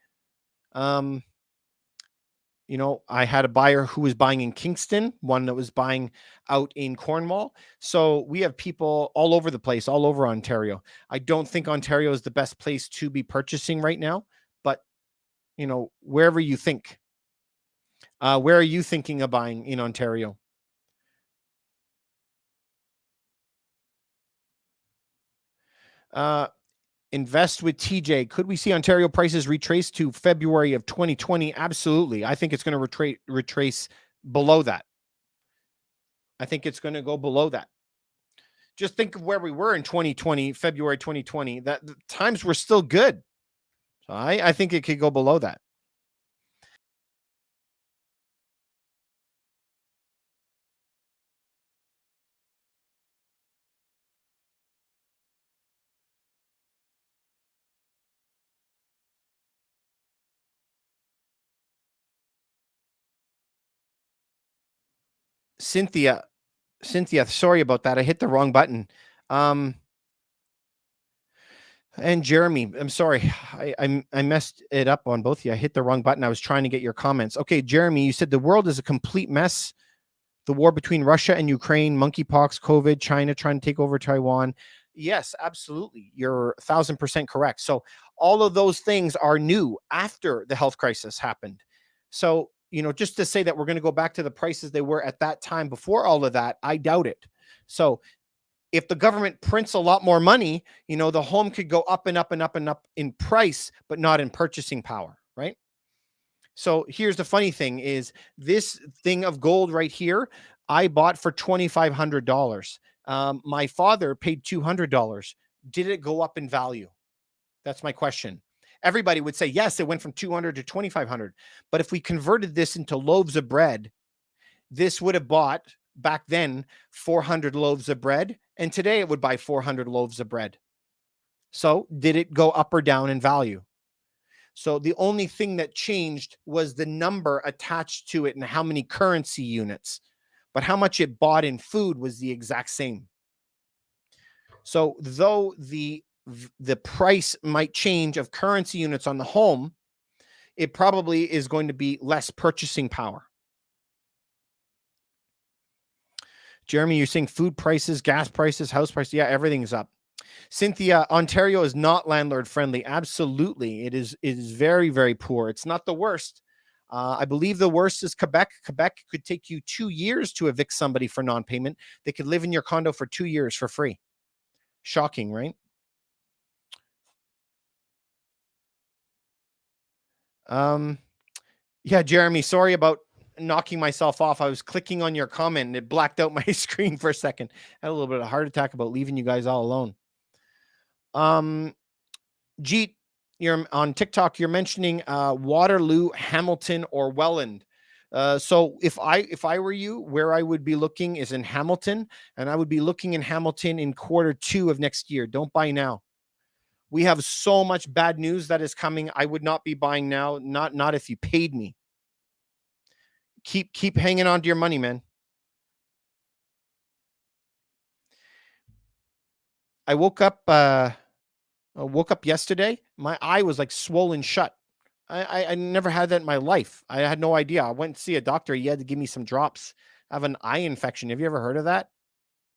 Um, I had a buyer who was buying in Kingston, one that was buying out in Cornwall. So we have people all over the place, all over Ontario. I don't think Ontario is the best place to be purchasing right now, but wherever you think. Where are you thinking of buying in Ontario? Uh, Invest with TJ. Could we see Ontario prices retrace to February of 2020? Absolutely. I think it's going to retrace below that. I think it's going to go below that. Just think of where we were in 2020, February 2020. That the times were still good. So I think it could go below that. Cynthia, sorry about that. I hit the wrong button. And Jeremy, I'm sorry. I messed it up on both of you. I hit the wrong button. I was trying to get your comments. Okay, Jeremy, you said the world is a complete mess. The war between Russia and Ukraine, monkeypox, COVID, China trying to take over Taiwan. Yes, absolutely. You're 1,000% correct. So all of those things are new after the health crisis happened. So, just to say that we're going to go back to the prices they were at that time before all of that, I doubt it. So if the government prints a lot more money, the home could go up and up and up and up in price, but not in purchasing power, right? So here's the funny thing is this thing of gold right here, I bought for $2,500. My father paid $200. Did it go up in value? That's my question. Everybody would say, yes, it went from 200 to 2,500. But if we converted this into loaves of bread, this would have bought back then 400 loaves of bread. And today it would buy 400 loaves of bread. So did it go up or down in value? So the only thing that changed was the number attached to it and how many currency units, but how much it bought in food was the exact same. So though the price might change of currency units on the home, it probably is going to be less purchasing power. Jeremy, you're saying food prices, gas prices, house prices. Yeah, everything's up. Cynthia, Ontario is not landlord friendly. Absolutely. It is very, very poor. It's not the worst. I believe the worst is Quebec. Quebec could take you 2 years to evict somebody for non-payment. They could live in your condo for 2 years for free. Shocking, right? Yeah, Jeremy, sorry about knocking myself off. I was clicking on your comment and it blacked out my screen for a second. I had a little bit of a heart attack about leaving you guys all alone. Jeet, you're on TikTok. You're mentioning Waterloo, Hamilton, or Welland. So if I were you, where I would be looking is in Hamilton, and I would be looking in Hamilton in Q2 of next year. Don't buy now. We have so much bad news that is coming. I would not be buying now. Not if you paid me. Keep hanging on to your money, man. I woke up yesterday. My eye was like swollen shut. I never had that in my life. I had no idea. I went to see a doctor. He had to give me some drops. I have an eye infection. Have you ever heard of that?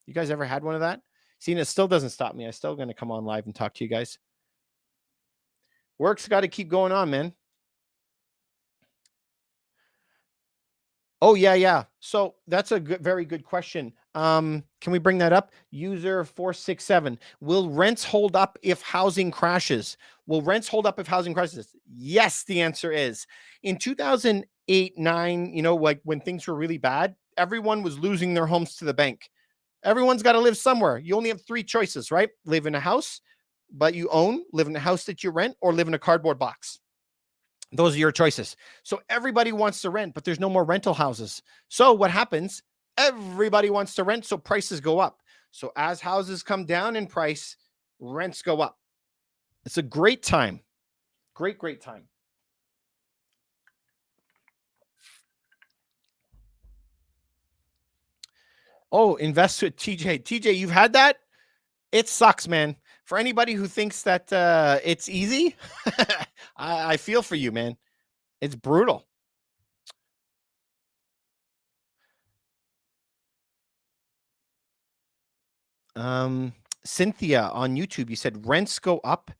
You guys ever had one of that? See, and it still doesn't stop me. I'm still going to come on live and talk to you guys. Work's got to keep going on, man. Oh, yeah. So that's a very good question. Can we bring that up? User 467. Will rents hold up if housing crashes? Will rents hold up if housing crashes? Yes, the answer is. In 2008, 9, like when things were really bad, everyone was losing their homes to the bank. Everyone's got to live somewhere. You only have 3 choices, right? Live in a house, but you own, live in a house that you rent, or live in a cardboard box. Those are your choices. So everybody wants to rent, but there's no more rental houses. So what happens? Everybody wants to rent, so prices go up. So as houses come down in price, rents go up. It's a great time. Great time. Oh, invest with TJ. TJ, you've had that? It sucks, man. For anybody who thinks that it's easy, I feel for you, man. It's brutal. Cynthia on YouTube, you said rents go up.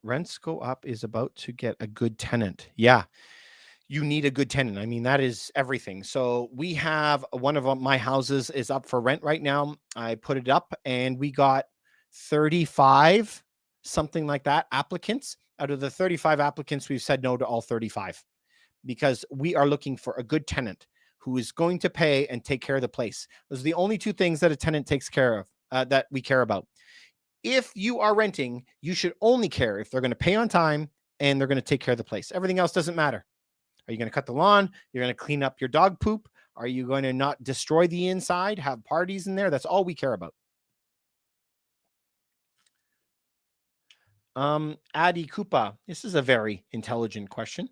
Rents go up is about to get a good tenant. Yeah, you need a good tenant. I mean, that is everything. So we have one of my houses is up for rent right now. I put it up and we got 35, something like that, applicants. Out of the 35 applicants, we've said no to all 35 because we are looking for a good tenant who is going to pay and take care of the place. Those are the only 2 things that a tenant takes care of, that we care about. If you are renting, you should only care if they're going to pay on time and they're going to take care of the place. Everything else doesn't matter. Are you going to cut the lawn? You're going to clean up your dog poop? Are you going to not destroy the inside, have parties in there? That's all we care about. Adi Kupa, this is a very intelligent question.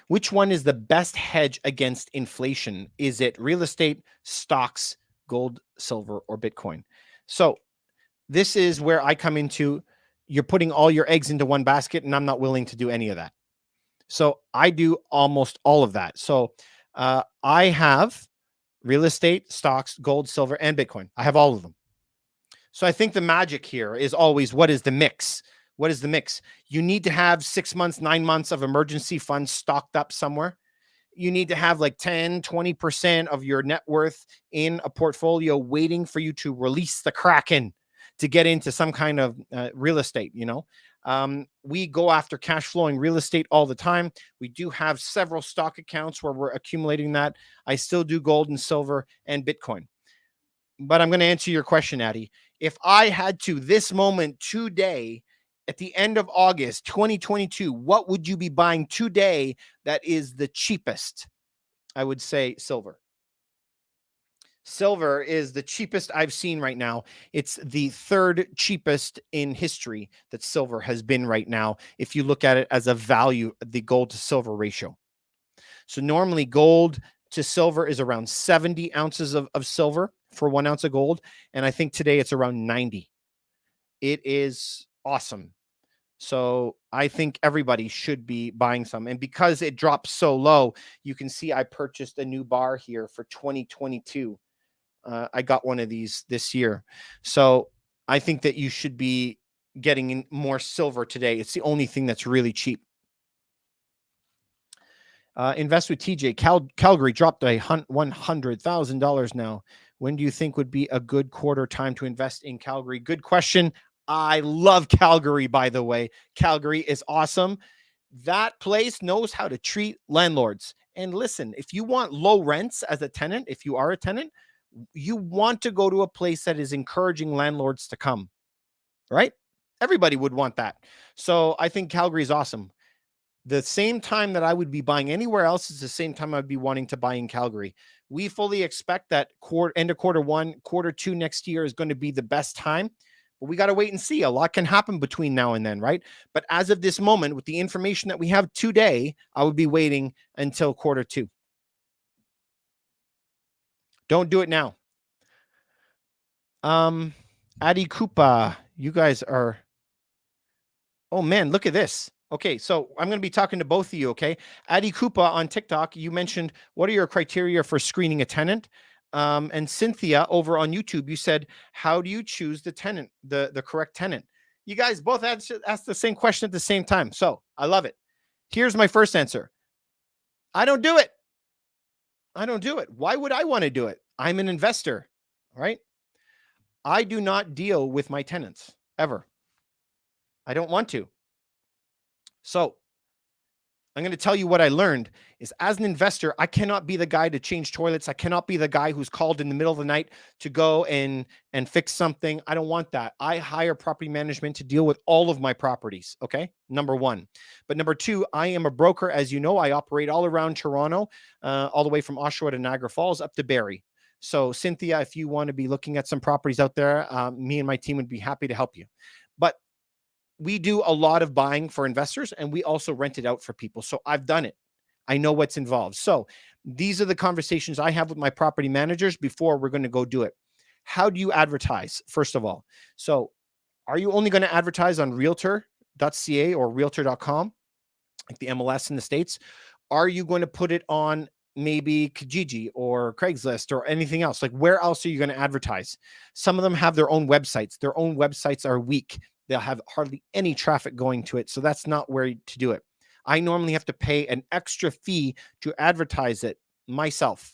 Which one is the best hedge against inflation? Is it real estate, stocks, gold, silver, or Bitcoin? So this is where I come into, you're putting all your eggs into one basket, and I'm not willing to do any of that. So I do almost all of that. So I have real estate, stocks, gold, silver, and Bitcoin. I have all of them. So I think the magic here is always, what is the mix? What is the mix? You need to have 6 months, 9 months of emergency funds stocked up somewhere. You need to have like 10, 20% of your net worth in a portfolio waiting for you to release the Kraken to get into some kind of real estate, we go after cash flowing real estate all the time. We do have several stock accounts where we're accumulating that. I still do gold and silver and Bitcoin. But I'm going to answer your question, Addie. If I had to, this moment today, at the end of August 2022, what would you be buying today that is the cheapest? I would say silver. Silver is the cheapest I've seen right now. It's the third cheapest in history that silver has been right now, if you look at it as a value, the gold to silver ratio. So normally gold to silver is around 70 ounces of silver for 1 ounce of gold. And I think today it's around 90. It is awesome. So I think everybody should be buying some. And because it dropped so low, you can see I purchased a new bar here for 2022. I got one of these this year. So I think that you should be getting in more silver today. It's the only thing that's really cheap. Invest with TJ. Calgary dropped $100,000 now. When do you think would be a good quarter time to invest in Calgary? Good question. I love Calgary, by the way. Calgary is awesome. That place knows how to treat landlords. And listen, if you want low rents as a tenant, if you are a tenant, you want to go to a place that is encouraging landlords to come, right? Everybody would want that. So I think Calgary is awesome. The same time that I would be buying anywhere else is the same time I'd be wanting to buy in Calgary. We fully expect that end of quarter one, quarter two next year is going to be the best time. But we got to wait and see. A lot can happen between now and then, right? But as of this moment, with the information that we have today, I would be waiting until quarter two. Don't do it now. Adi Kupa, you guys are, oh man, look at this. Okay, so I'm going to be talking to both of you, okay? Adi Kupa on TikTok, you mentioned, what are your criteria for screening a tenant? And Cynthia over on YouTube, you said, how do you choose the tenant, the correct tenant? You guys both asked the same question at the same time. So I love it. Here's my first answer. I don't do it. I don't do it. Why would I want to do it? I'm an investor, right? I do not deal with my tenants ever. I don't want to. So I'm going to tell you what I learned is, as an investor, I cannot be the guy to change toilets. I cannot be the guy who's called in the middle of the night to go and fix something. I don't want that. I hire property management to deal with all of my properties. Okay. Number one. But number two, I am a broker. As you know, I operate all around Toronto, all the way from Oshawa to Niagara Falls up to Barrie. So Cynthia, if you want to be looking at some properties out there, me and my team would be happy to help you. But we do a lot of buying for investors, and we also rent it out for people. So I've done it. I know what's involved. So these are the conversations I have with my property managers before we're going to go do it. How do you advertise, first of all? So are you only going to advertise on realtor.ca or realtor.com, like the MLS in the States? Are you going to put it on maybe Kijiji or Craigslist or anything else? Like, where else are you going to advertise? Some of them have their own websites. Their own websites are weak. They'll have hardly any traffic going to it. So that's not where to do it. I normally have to pay an extra fee to advertise it myself.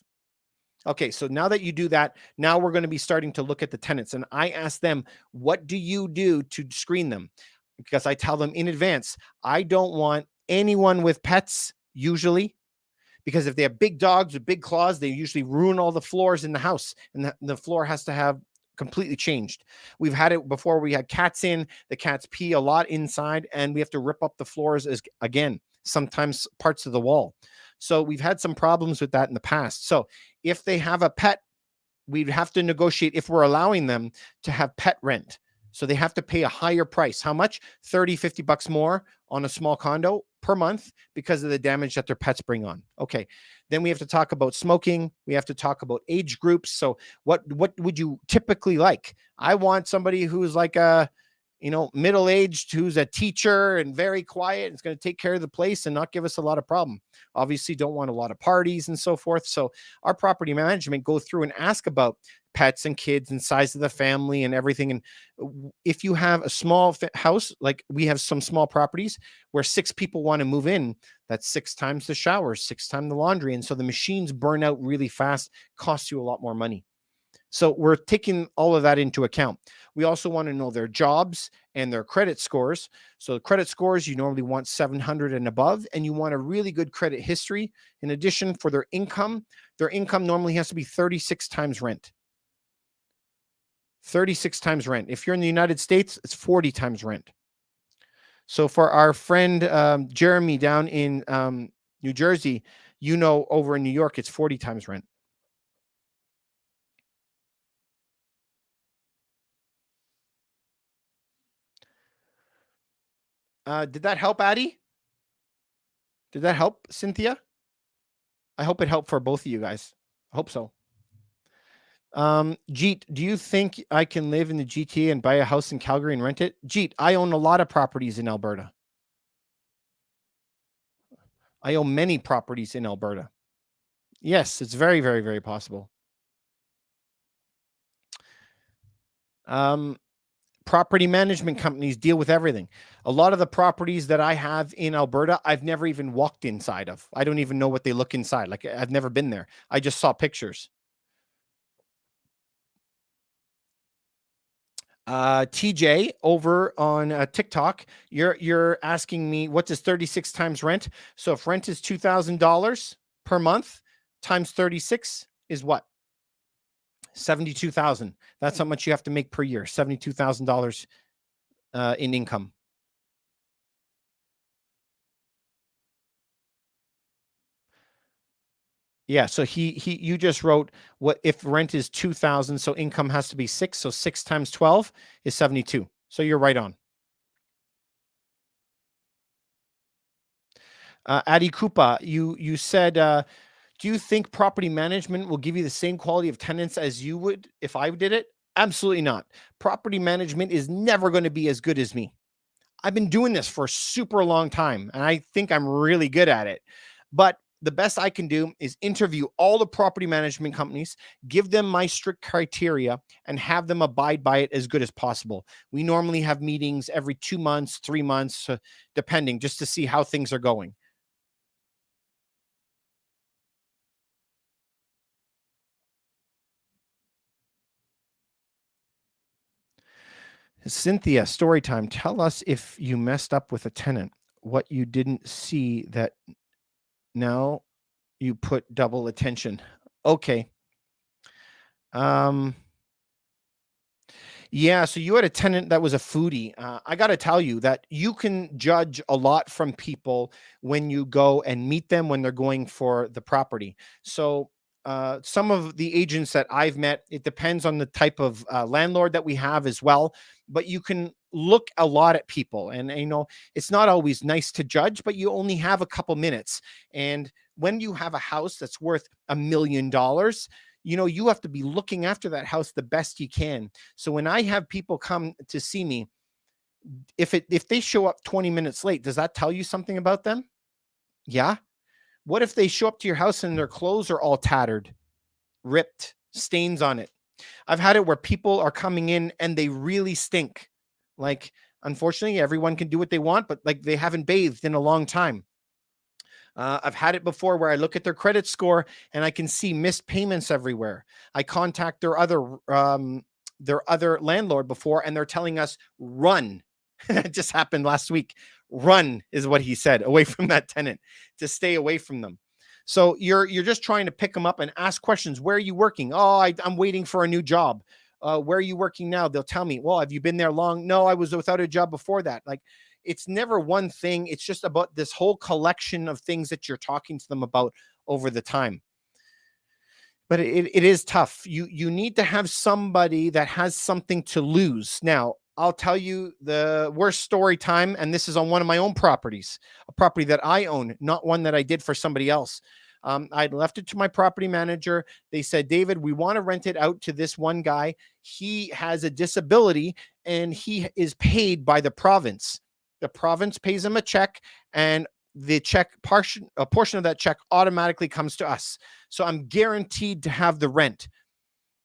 Okay, so now that you do that, now we're going to be starting to look at the tenants. And I ask them, what do you do to screen them? Because I tell them in advance, I don't want anyone with pets, usually, because if they have big dogs with big claws, they usually ruin all the floors in the house, and the floor has to have completely changed. We've had it before. We had cats in, the cats pee a lot inside, and we have to rip up the floors again, sometimes parts of the wall. So we've had some problems with that in the past. So if they have a pet, we'd have to negotiate if we're allowing them to have pet rent. So they have to pay a higher price. How much? 30, 50 bucks more on a small condo per month because of the damage that their pets bring on. Okay. Then we have to talk about smoking. We have to talk about age groups. So what would you typically like? I want somebody who's like a, middle-aged, who's a teacher and very quiet and is going to take care of the place and not give us a lot of problem. Obviously don't want a lot of parties and so forth. So our property management go through and ask about pets and kids and size of the family and everything. And if you have a small house, like we have some small properties where 6 people want to move in, that's 6 times the showers, 6 times the laundry. And so the machines burn out really fast, costs you a lot more money. So we're taking all of that into account. We also want to know their jobs and their credit scores. So the credit scores, you normally want 700 and above, and you want a really good credit history. In addition, for their income normally has to be 36 times rent. 36 times rent. If you're in the United States, it's 40 times rent. So for our friend Jeremy down in New Jersey, over in New York, it's 40 times rent. Did that help, Addie? Did that help, Cynthia? I hope it helped for both of you guys. I hope so. Jeet, do you think I can live in the GTA and buy a house in Calgary and rent it? Jeet, I own a lot of properties in Alberta. I own many properties in Alberta. Yes, it's very, very, very possible. Property management companies deal with everything. A lot of the properties that I have in Alberta, I've never even walked inside of. I don't even know what they look inside. Like, I've never been there. I just saw pictures. TJ over on TikTok, you're asking me what does 36 times rent? So if rent is $2,000 per month times 36 is what? 72,000. That's how much you have to make per year. $72,000 in income. Yeah, so you just wrote what if rent is 2,000, so income has to be 6, so 6 times 12 is 72. So you're right on. Adi Kupa, you said, do you think property management will give you the same quality of tenants as you would if I did it? Absolutely not. Property management is never going to be as good as me. I've been doing this for a super long time, and I think I'm really good at it. But the best I can do is interview all the property management companies, give them my strict criteria, and have them abide by it as good as possible. We normally have meetings every 2 months, 3 months, depending, just to see how things are going. Cynthia, story time. Tell us if you messed up with a tenant, what you didn't see that now you put double attention. Okay. Yeah, so you had a tenant that was a foodie. I got to tell you that you can judge a lot from people when you go and meet them when they're going for the property. So, some of the agents that I've met, it depends on the type of landlord that we have as well. But you can look a lot at people, and it's not always nice to judge, but you only have a couple minutes. And when you have a house that's worth $1 million, you have to be looking after that house the best you can. So when I have people come to see me, if they show up 20 minutes late, does that tell you something about them? Yeah. What if they show up to your house and their clothes are all tattered, ripped, stains on it? I've had it where people are coming in and they really stink. Like, unfortunately, everyone can do what they want, but like they haven't bathed in a long time. I've had it before where I look at their credit score and I can see missed payments everywhere. I contact their other landlord before, and they're telling us run. It just happened last week. Run is what he said, away from that tenant, to stay away from them. So you're just trying to pick them up and ask questions. Where are you working? Oh, I'm waiting for a new job. Where are you working now? They'll tell me. Well, have you been there long? No, I was without a job before that. Like, it's never one thing. It's just about this whole collection of things that you're talking to them about over the time. But it is tough. You need to have somebody that has something to lose. Now, I'll tell you the worst story time, and this is on one of my own properties, a property that I own, not one that I did for somebody else. I'd left it to my property manager. They said, David, we want to rent it out to this one guy. He has a disability and he is paid by the province. The province pays him a check, and the check a portion of that check automatically comes to us. So I'm guaranteed to have the rent.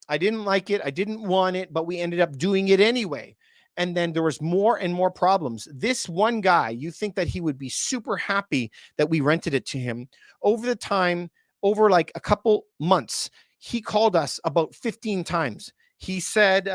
I didn't like it. I didn't want it, but we ended up doing it anyway. And then there was more and more problems. This one guy, you think that he would be super happy that we rented it to him. Over the time, over like a couple months, he called us about 15 times. He said,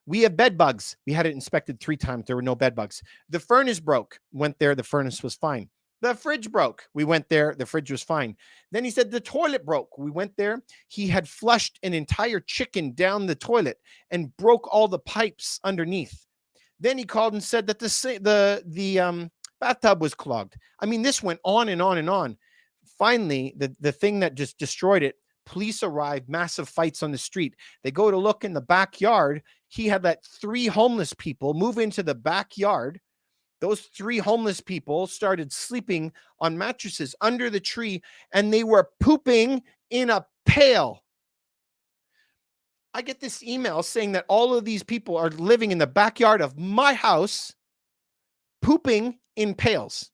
we have bed bugs. We had it inspected 3 times. There were no bed bugs. The furnace broke. Went there. The furnace was fine. The fridge broke. We went there. The fridge was fine. Then he said the toilet broke. We went there. He had flushed an entire chicken down the toilet and broke all the pipes underneath. Then he called and said that the bathtub was clogged. I mean, this went on and on and on. Finally, the thing that just destroyed it, police arrived, massive fights on the street. They go to look in the backyard. He had let 3 homeless people move into the backyard. Those 3 homeless people started sleeping on mattresses under the tree, and they were pooping in a pail. I get this email saying that all of these people are living in the backyard of my house, pooping in pails.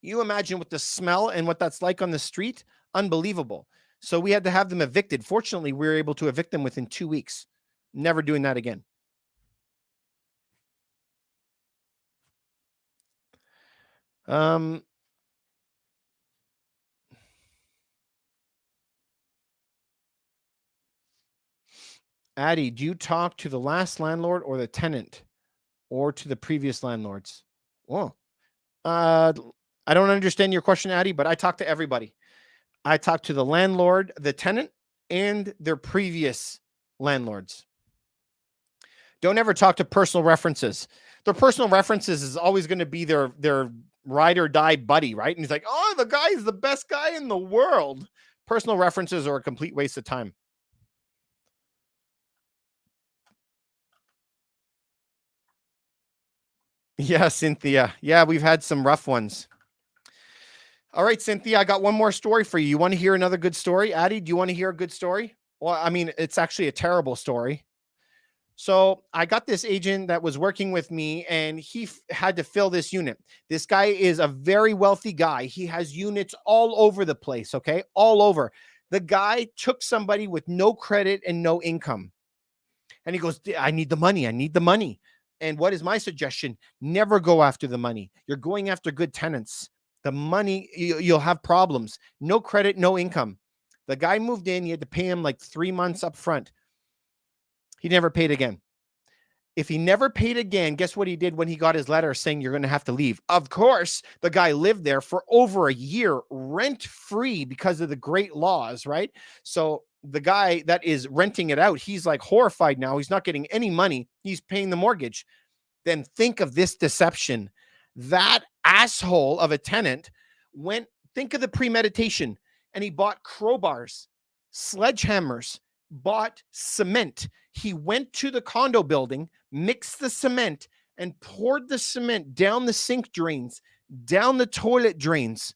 You imagine what the smell and what that's like on the street? Unbelievable. So we had to have them evicted. Fortunately, we were able to evict them within 2 weeks. Never doing that again. Addie, do you talk to the last landlord or the tenant or to the previous landlords? Well, I don't understand your question, Addie, but I talk to everybody. I talk to the landlord, the tenant, and their previous landlords. Don't ever talk to personal references. Their personal references is always going to be their ride or die buddy, right? And he's like, oh, the guy is the best guy in the world. Personal references are a complete waste of time. Yeah, Cynthia. Yeah, we've had some rough ones. All right, Cynthia, I got one more story for you. You want to hear another good story? Addie, do you want to hear a good story? Well, I mean, it's actually a terrible story. So I got this agent that was working with me, and he had to fill this unit. This guy is a very wealthy guy. He has units all over the place, okay? All over. The guy took somebody with no credit and no income. And he goes, I need the money. I need the money. And what is my suggestion? Never go after the money. You're going after good tenants. The money, you'll have problems. No credit, no income. The guy moved in. You had to pay him like 3 months up front. He never paid again. If he never paid again, guess what he did when he got his letter saying you're going to have to leave? Of course, the guy lived there for over a year rent-free because of the great laws, right? So the guy that is renting it out, he's like horrified now. He's not getting any money. He's paying the mortgage. Then think of this deception. That asshole of a tenant think of the premeditation, and he bought crowbars, sledgehammers, bought cement. He went to the condo building, mixed the cement, and poured the cement down the sink drains, down the toilet drains,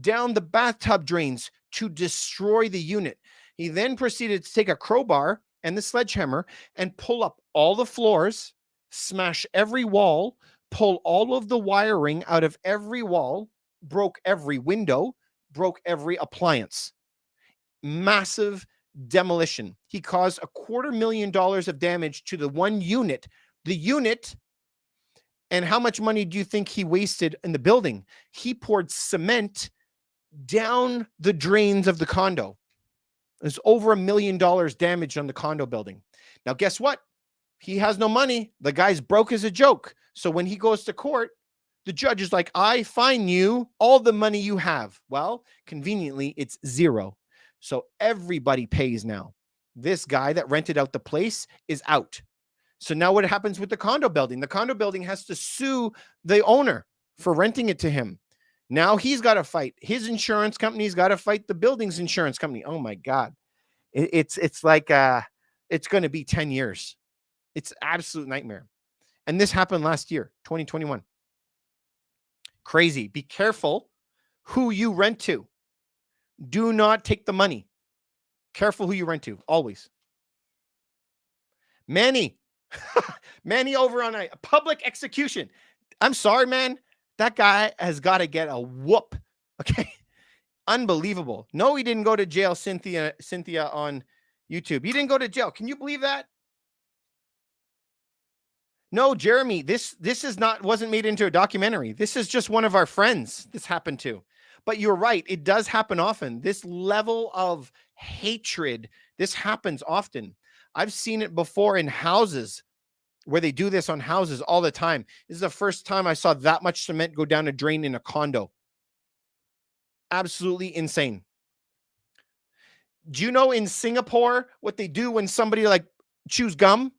down the bathtub drains to destroy the unit. He then proceeded to take a crowbar and the sledgehammer and pull up all the floors, smash every wall, pull all of the wiring out of every wall, broke every window, broke every appliance. Massive demolition. He caused $250,000 of damage to the one unit. The unit, and how much money do you think he wasted in the building? He poured cement down the drains of the condo. There's over $1 million damaged on the condo building. Now, guess what? He has no money. The guy's broke as a joke. So when he goes to court, the judge is like, I fine you all the money you have. Well, conveniently, it's zero. So everybody pays now. This guy that rented out the place is out. So now what happens with the condo building? The condo building has to sue the owner for renting it to him. Now he's got to fight. His insurance company's got to fight the building's insurance company. Oh my God. It's like, it's going to be 10 years. It's absolute nightmare. And this happened last year, 2021. Crazy. Be careful who you rent to. Do not take the money. Careful who you rent to, always. Manny, Manny over on a public execution. I'm sorry, man. That guy has got to get a whoop. Okay. Unbelievable. No, he didn't go to jail, Cynthia on YouTube. He didn't go to jail. Can you believe that? No, Jeremy, this wasn't made into a documentary. This is just one of our friends this happened to. But you're right. It does happen often. This level of hatred, this happens often. I've seen it before in houses where they do this on houses all the time. This is the first time I saw that much cement go down a drain in a condo. Absolutely insane. Do you know in Singapore what they do when somebody like chews gum?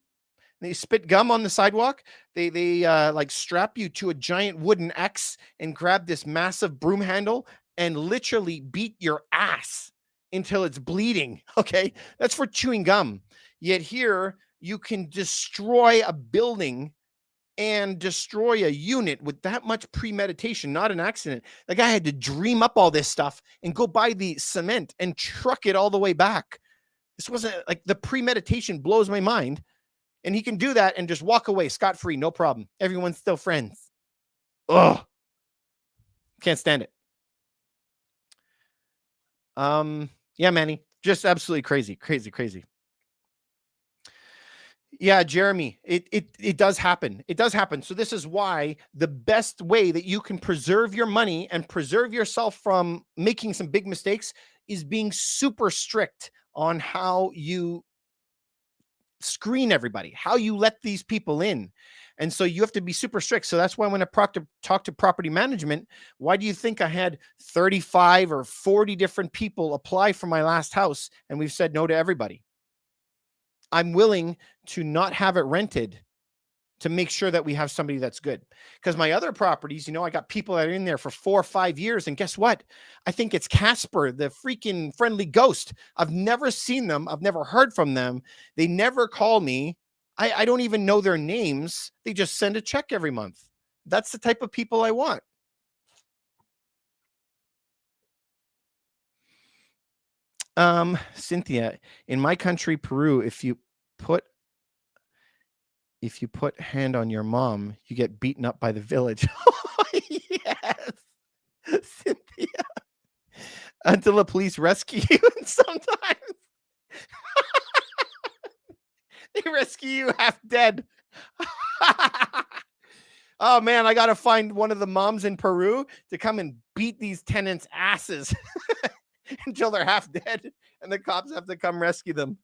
They spit gum on the sidewalk. They like strap you to a giant wooden X and grab this massive broom handle and literally beat your ass until it's bleeding. Okay. That's for chewing gum. Yet here you can destroy a building and destroy a unit with that much premeditation, not an accident. The guy had to dream up all this stuff and go buy the cement and truck it all the way back. This wasn't like the premeditation blows my mind. And he can do that and just walk away scot-free, no problem. Everyone's still friends. Ugh. Can't stand it. Yeah, Manny. Just absolutely crazy. Yeah, Jeremy, it does happen. It does happen. So this is why the best way that you can preserve your money and preserve yourself from making some big mistakes is being super strict on how you screen everybody, how you let these people in. And so you have to be super strict. So that's why when I talk to property management, why do you think I had 35 or 40 different people apply for my last house and we've said no to everybody? I'm willing to not have it rented to make sure that we have somebody that's good. Because my other properties, I got people that are in there for 4 or 5 years. And guess what? I think it's Casper, the freaking friendly ghost. I've never seen them. I've never heard from them. They never call me. I don't even know their names. They just send a check every month. That's the type of people I want. Cynthia, in my country, Peru, if you put hand on your mom, you get beaten up by the village. Yes, Cynthia. Until the police rescue you, and sometimes they rescue you half dead. Oh man, I gotta find one of the moms in Peru to come and beat these tenants' asses until they're half dead, and the cops have to come rescue them.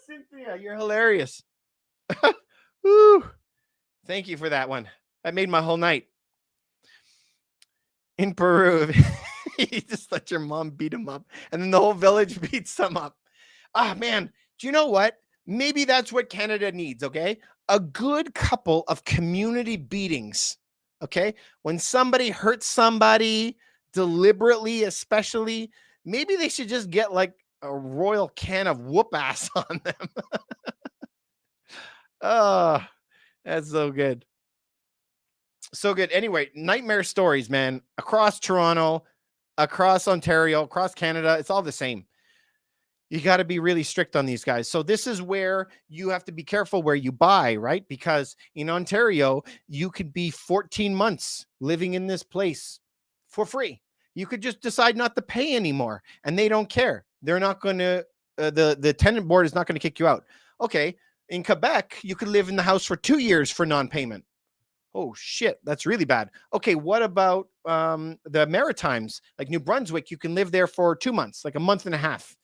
Cynthia, you're hilarious. Woo. Thank you for that one. That made my whole night. In Peru, you just let your mom beat him up, and then the whole village beats them up. Ah, man, do you know what? Maybe that's what Canada needs, okay? A good couple of community beatings, okay? When somebody hurts somebody deliberately, especially, maybe they should just get like a royal can of whoop ass on them. Oh, that's so good. So good. Anyway, nightmare stories, man, across Toronto, across Ontario, across Canada. It's all the same. You got to be really strict on these guys. So this is where you have to be careful where you buy, right? Because in Ontario, you could be 14 months living in this place for free. You could just decide not to pay anymore, and they don't care. They're not going to, the tenant board is not going to kick you out. Okay. In Quebec, you could live in the house for 2 years for non-payment. Oh shit, that's really bad. Okay, what about the Maritimes, like New Brunswick? You can live there for 2 months, like a month and a half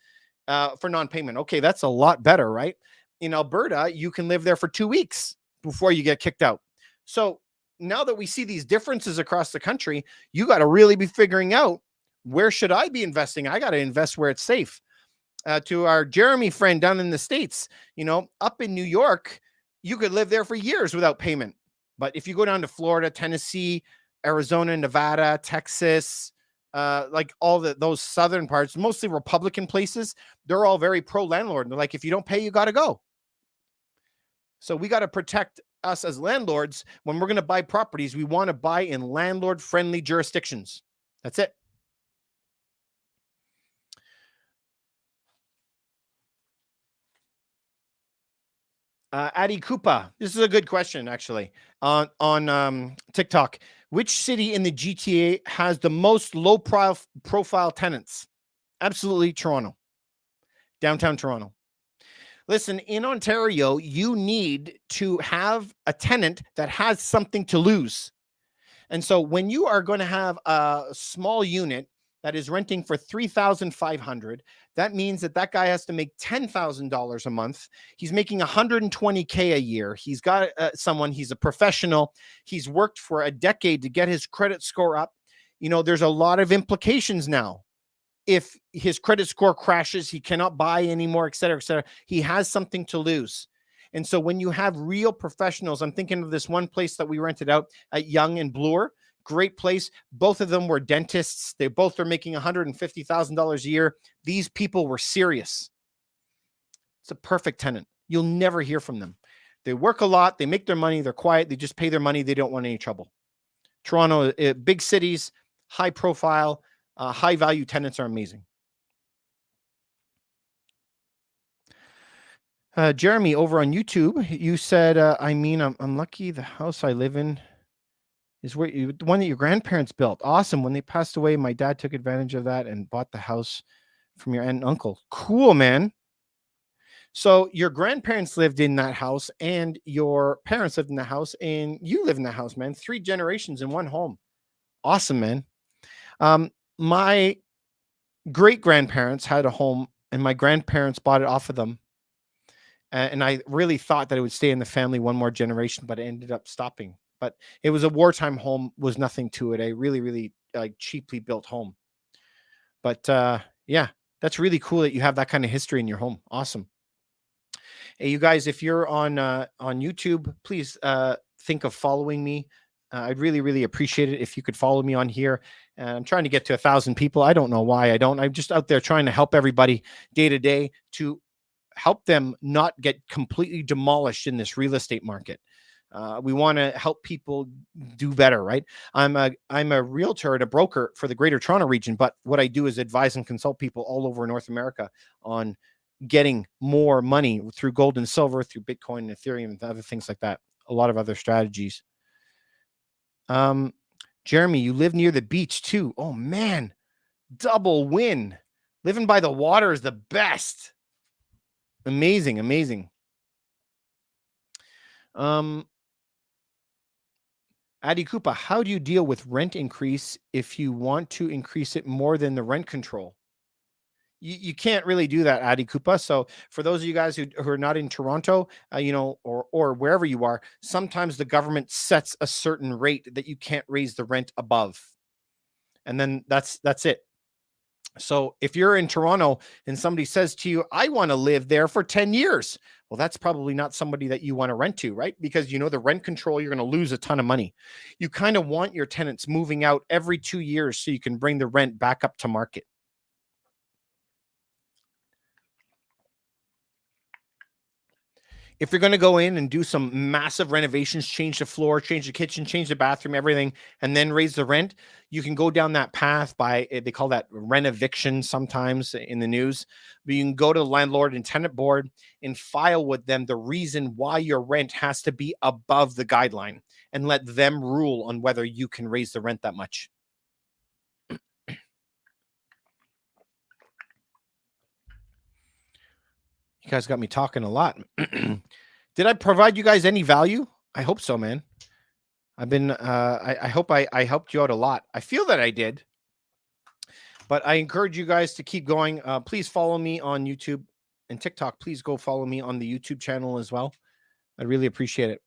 for non-payment. Okay, that's a lot better, right? In Alberta, you can live there for 2 weeks before you get kicked out. So now that we see these differences across the country, you got to really be figuring out, where should I be investing? I got to invest where it's safe. To our Jeremy friend down in the States, up in New York, you could live there for years without payment. But if you go down to Florida, Tennessee, Arizona, Nevada, Texas, like all those southern parts, mostly Republican places, they're all very pro landlord. And they're like, if you don't pay, you got to go. So we got to protect us as landlords. When we're going to buy properties, we want to buy in landlord friendly jurisdictions. That's it. Adi Koopa, this is a good question actually. On TikTok, which city in the GTA has the most low profile tenants? Absolutely, Toronto, downtown Toronto. Listen, in Ontario, you need to have a tenant that has something to lose. And so when you are going to have a small unit that is renting for $3,500, that means that guy has to make $10,000 a month. He's making $120K a year. He's got he's a professional. He's worked for a decade to get his credit score up. You know, there's a lot of implications now. If his credit score crashes, he cannot buy anymore, et cetera, et cetera. He has something to lose. And so when you have real professionals, I'm thinking of this one place that we rented out at Yonge and Bloor, great place. Both of them were dentists. They both are making $150,000 a year. These people were serious. It's a perfect tenant. You'll never hear from them. They work a lot. They make their money. They're quiet. They just pay their money. They don't want any trouble. Toronto, big cities, high profile, high value tenants are amazing. Jeremy, over on YouTube, you said, I'm lucky the house I live in is the one that your grandparents built. Awesome. When they passed away, my dad took advantage of that and bought the house from your aunt and uncle. Cool, man. So your grandparents lived in that house and your parents lived in the house and you live in the house, man. 3 generations in one home. Awesome, man. My great grandparents had a home and my grandparents bought it off of them. And I really thought that it would stay in the family one more generation, but it ended up stopping. But it was a wartime home, was nothing to it. A really, really cheaply built home. But yeah, that's really cool that you have that kind of history in your home. Awesome. Hey, you guys, if you're on YouTube, please think of following me. I'd really, really appreciate it if you could follow me on here. I'm trying to get to 1,000 people. I don't know why I don't. I'm just out there trying to help everybody day to day to help them not get completely demolished in this real estate market. We want to help people do better, right? I'm a realtor and a broker for the Greater Toronto region, but what I do is advise and consult people all over North America on getting more money through gold and silver, through Bitcoin and Ethereum and other things like that. A lot of other strategies. Jeremy, you live near the beach too. Oh man, double win. Living by the water is the best. Amazing, amazing. Adi Koopa, how do you deal with rent increase if you want to increase it more than the rent control? You can't really do that, Adi Koopa. So for those of you guys who are not in Toronto, or wherever you are, sometimes the government sets a certain rate that you can't raise the rent above. And then that's it. So if you're in Toronto and somebody says to you, I want to live there for 10 years. Well, that's probably not somebody that you want to rent to, right? Because the rent control, you're going to lose a ton of money. You kind of want your tenants moving out every 2 years so you can bring the rent back up to market. If you're going to go in and do some massive renovations, change the floor, change the kitchen, change the bathroom, everything, and then raise the rent, you can go down that path they call that renoviction sometimes in the news. But you can go to the landlord and tenant board and file with them the reason why your rent has to be above the guideline and let them rule on whether you can raise the rent that much. You guys got me talking a lot. Did I provide you guys any value? I hope so, man. I've been, I hope I helped you out a lot. I feel that I did, but I encourage you guys to keep going. Please follow me on YouTube and TikTok. Please go follow me on the YouTube channel as well. I really appreciate it.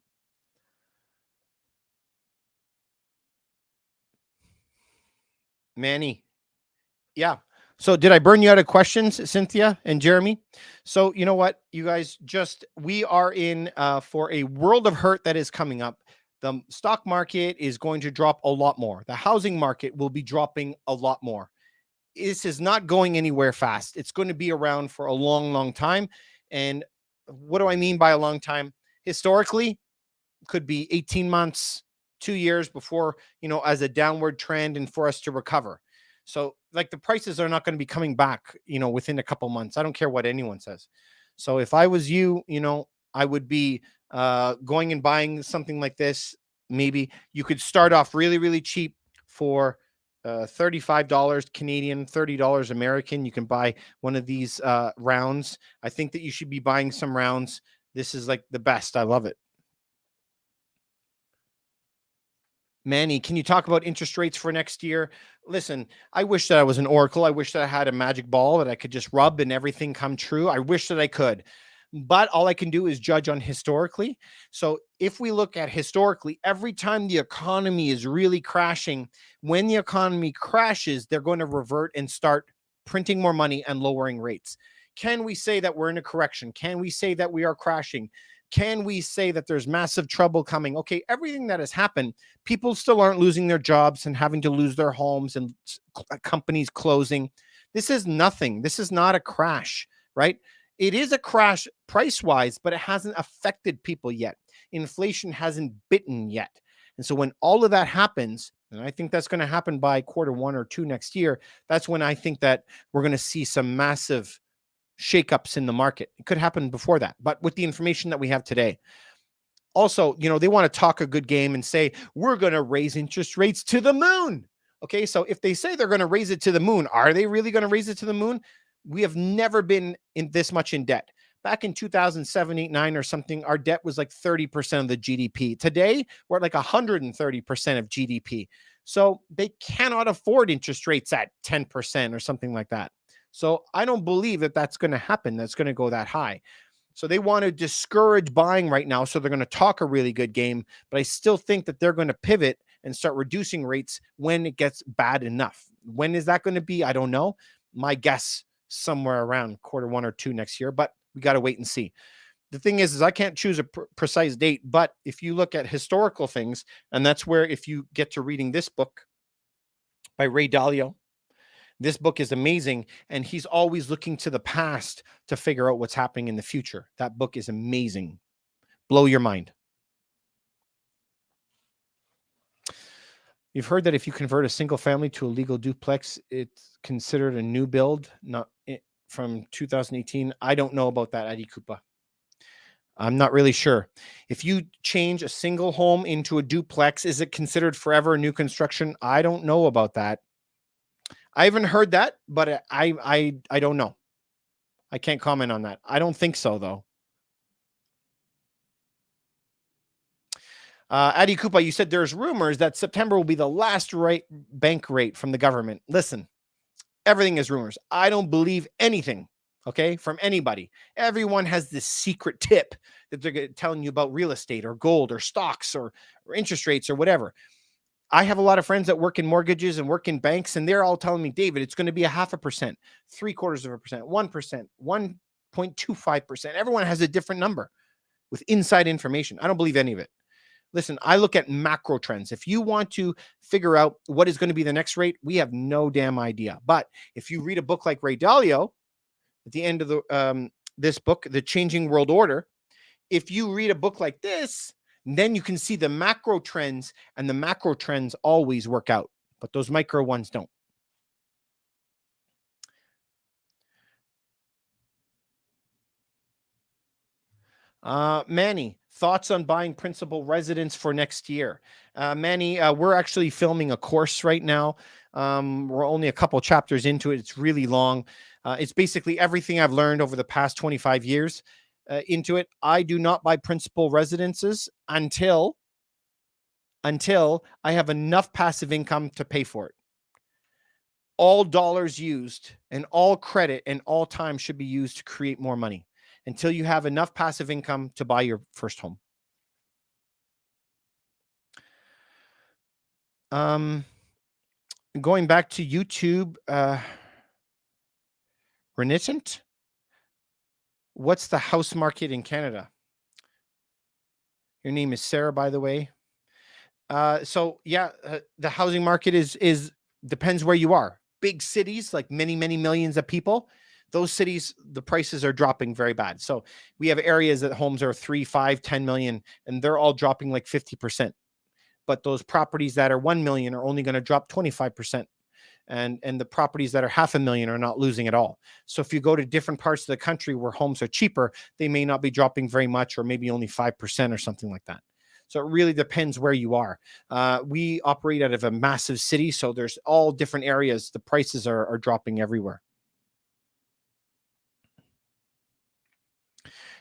Manny. Yeah. So did I burn you out of questions, Cynthia and Jeremy? So you know what, you guys, we are in for a world of hurt that is coming up. The stock market is going to drop a lot more. The housing market will be dropping a lot more. This is not going anywhere fast. It's going to be around for a long, long time. And what do I mean by a long time? Historically, could be 18 months, 2 years before, as a downward trend and for us to recover. So like the prices are not going to be coming back, within a couple months. I don't care what anyone says. So if I was you, I would be going and buying something like this. Maybe you could start off really, really cheap for $35 Canadian, $30 American. You can buy one of these rounds. I think that you should be buying some rounds. This is like the best. I love it. Manny, can you talk about interest rates for next year? Listen, I wish that I was an oracle. I wish that I had a magic ball that I could just rub and everything come true. I wish that I could. But all I can do is judge on historically. So if we look at historically, every time the economy is really crashing, when the economy crashes, they're going to revert and start printing more money and lowering rates. Can we say that we're in a correction? Can we say that we are crashing? Can we say that there's massive trouble coming? Okay, everything that has happened, people still aren't losing their jobs and having to lose their homes and companies closing. This is nothing. This is not a crash, right? It is a crash price-wise, but it hasn't affected people yet. Inflation hasn't bitten yet. And so when all of that happens, and I think that's going to happen by Q1 or Q2 next year, that's when I think that we're going to see some massive shakeups in the market. It could happen before that, but with the information that we have today. Also, they want to talk a good game and say, we're going to raise interest rates to the moon. Okay, so if they say they're going to raise it to the moon, are they really going to raise it to the moon? We have never been in this much in debt. Back in 2007, 8, 9 or something, our debt was like 30% of the GDP. Today, we're at like 130% of GDP. So they cannot afford interest rates at 10% or something like that. So I don't believe that that's going to happen. That's going to go that high. So they want to discourage buying right now. So they're going to talk a really good game, but I still think that they're going to pivot and start reducing rates when it gets bad enough. When is that going to be? I don't know. My guess, somewhere around Q1 or Q2 next year, but we got to wait and see. The thing is I can't choose a precise date, but if you look at historical things, and that's where, if you get to reading this book by Ray Dalio, this book is amazing, and he's always looking to the past to figure out what's happening in the future. That book is amazing. Blow your mind. You've heard that if you convert a single family to a legal duplex, it's considered a new build, not from 2018. I don't know about that, Adi Kupa. I'm not really sure. If you change a single home into a duplex, is it considered forever new construction? I don't know about that. I haven't heard that, but I don't know. I can't comment on that. I don't think so, though. Adi Kupa, you said there's rumors that September will be the last bank rate from the government. Listen, everything is rumors. I don't believe anything, okay, from anybody. Everyone has this secret tip that they're telling you about real estate or gold or stocks or interest rates or whatever. I have a lot of friends that work in mortgages and work in banks, and they're all telling me, David, it's going to be 0.5%, 0.75%, 1%, 1.25%. Everyone has a different number with inside information. I don't believe any of it. Listen, I look at macro trends. If you want to figure out what is going to be the next rate, we have no damn idea. But if you read a book like Ray Dalio, at the end of this book, The Changing World Order, if you read a book like this, then you can see the macro trends, and the macro trends always work out, but those micro ones don't. Manny, thoughts on buying principal residence for next year? Manny, we're actually filming a course right now. We're only a couple chapters into it. It's really long. It's basically everything I've learned over the past 25 years into it. I do not buy principal residences until I have enough passive income to pay for it. All dollars used and all credit and all time should be used to create more money until you have enough passive income to buy your first home. Going back to YouTube, Renitent, what's the house market in Canada? Your name is Sarah, by the way. So yeah, the housing market is depends where you are. Big cities, like many millions of people, those cities, the prices are dropping very bad. So we have areas that homes are 3, 5, 10 million, and they're all dropping like 50%. But those properties that are 1 million are only going to drop 25%. And the properties that are 500,000 are not losing at all. So if you go to different parts of the country where homes are cheaper, they may not be dropping very much, or maybe only 5% or something like that. So it really depends where you are. We operate out of a massive city, so there's all different areas. The prices are dropping everywhere.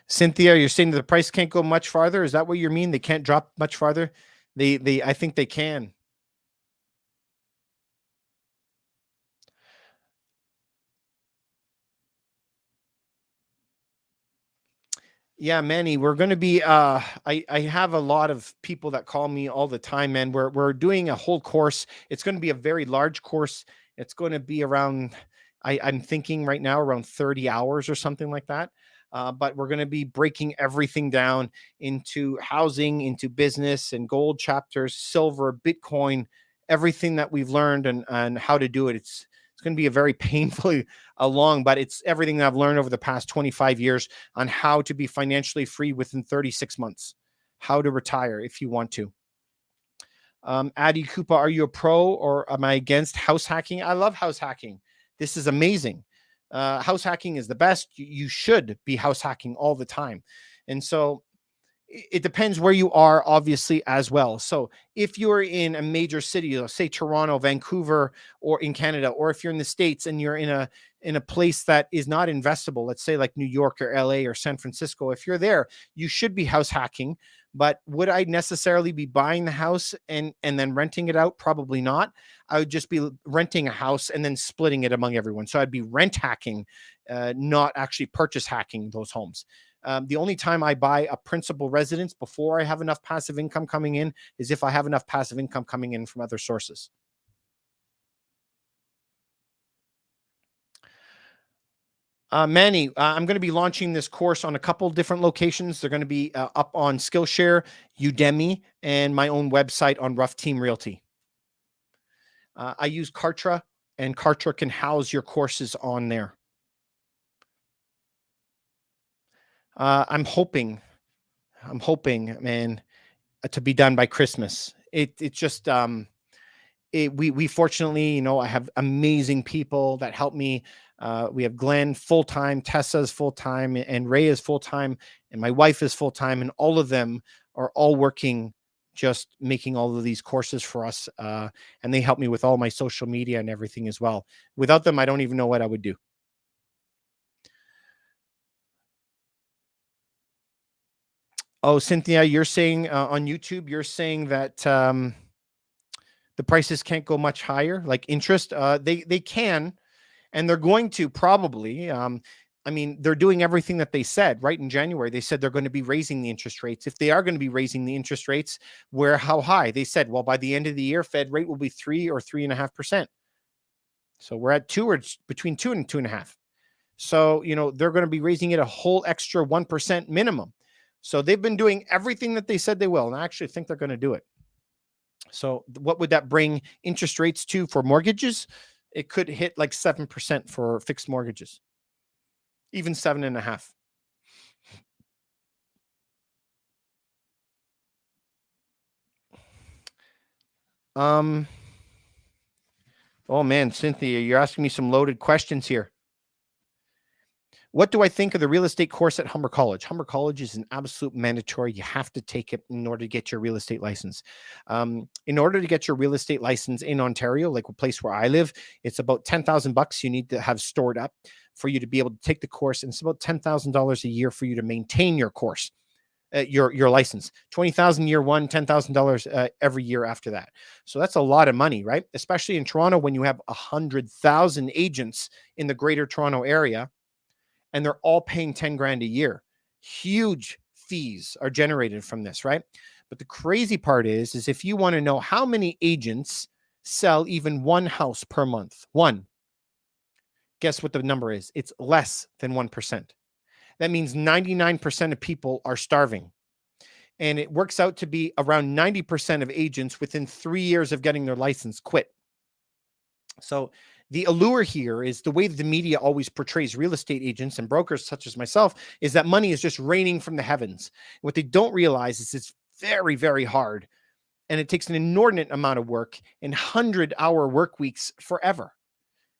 Cynthia, you're saying that the price can't go much farther. Is that what you mean? They can't drop much farther? I think they can. Yeah, Manny, we're going to be I have a lot of people that call me all the time, man. We're doing a whole course. It's going to be a very large course. It's going to be around I'm thinking right now around 30 hours or something like that. But we're going to be breaking everything down into housing, into business and gold chapters, silver, Bitcoin, everything that we've learned and how to do it. It's going to be a very painfully long, but it's everything that I've learned over the past 25 years on how to be financially free within 36 months, how to retire if you want to. Adi Koopa, are you a pro or am I against house hacking? I love house hacking. This is amazing. House hacking is the best. You should be house hacking all the time. And so it depends where you are, obviously, as well. So if you're in a major city, let's say Toronto, Vancouver, or in Canada, or if you're in the States and you're in a place that is not investable, let's say like New York or LA or San Francisco, if you're there, you should be house hacking. But would I necessarily be buying the house and then renting it out? Probably not. I would just be renting a house and then splitting it among everyone. So I'd be rent hacking, not actually purchase hacking those homes. The only time I buy a principal residence before I have enough passive income coming in is if I have enough passive income coming in from other sources. Manny, I'm going to be launching this course on a couple different locations. They're going to be up on Skillshare, Udemy, and my own website on Ruff Team Realty. I use Kartra, and Kartra can house your courses on there. I'm hoping, man, to be done by Christmas. It just we fortunately, I have amazing people that help me. We have Glenn full time, Tessa's full time, and Ray is full time, and my wife is full time, and all of them are all working, just making all of these courses for us. And they help me with all my social media and everything as well. Without them, I don't even know what I would do. Oh, Cynthia, you're saying on YouTube, you're saying that the prices can't go much higher, like interest. They can, and they're going to probably. I mean, they're doing everything that they said. Right in January, they said they're going to be raising the interest rates. If they are going to be raising the interest rates, where how high? They said, well, by the end of the year, Fed rate will be 3 or 3.5%. So we're at two, or between 2 and 2.5. So they're going to be raising it a whole extra 1% minimum. So they've been doing everything that they said they will, and I actually think they're going to do it. So what would that bring interest rates to for mortgages? It could hit like 7% for fixed mortgages, even 7.5. Um, oh man, Cynthia, you're asking me some loaded questions here. What do I think of the real estate course at Humber College? Humber College is an absolute mandatory. You have to take it in order to get your real estate license. In order to get your real estate license in Ontario, like a place where I live, it's about $10,000 you need to have stored up for you to be able to take the course, and it's about $10,000 a year for you to maintain your course. Your license, 20,000 year one, $10,000 every year after that. So that's a lot of money, right? Especially in Toronto when you have 100,000 agents in the Greater Toronto area, and they're all paying 10 grand a year. Huge fees are generated from this, right? But the crazy part is if you want to know how many agents sell even one house per month, one, guess what the number is? It's less than 1%. That means 99% of people are starving. And it works out to be around 90% of agents within 3 years of getting their license quit. So the allure here is the way that the media always portrays real estate agents and brokers such as myself is that money is just raining from the heavens. What they don't realize is it's very, very hard, and it takes an inordinate amount of work and 100-hour work weeks forever.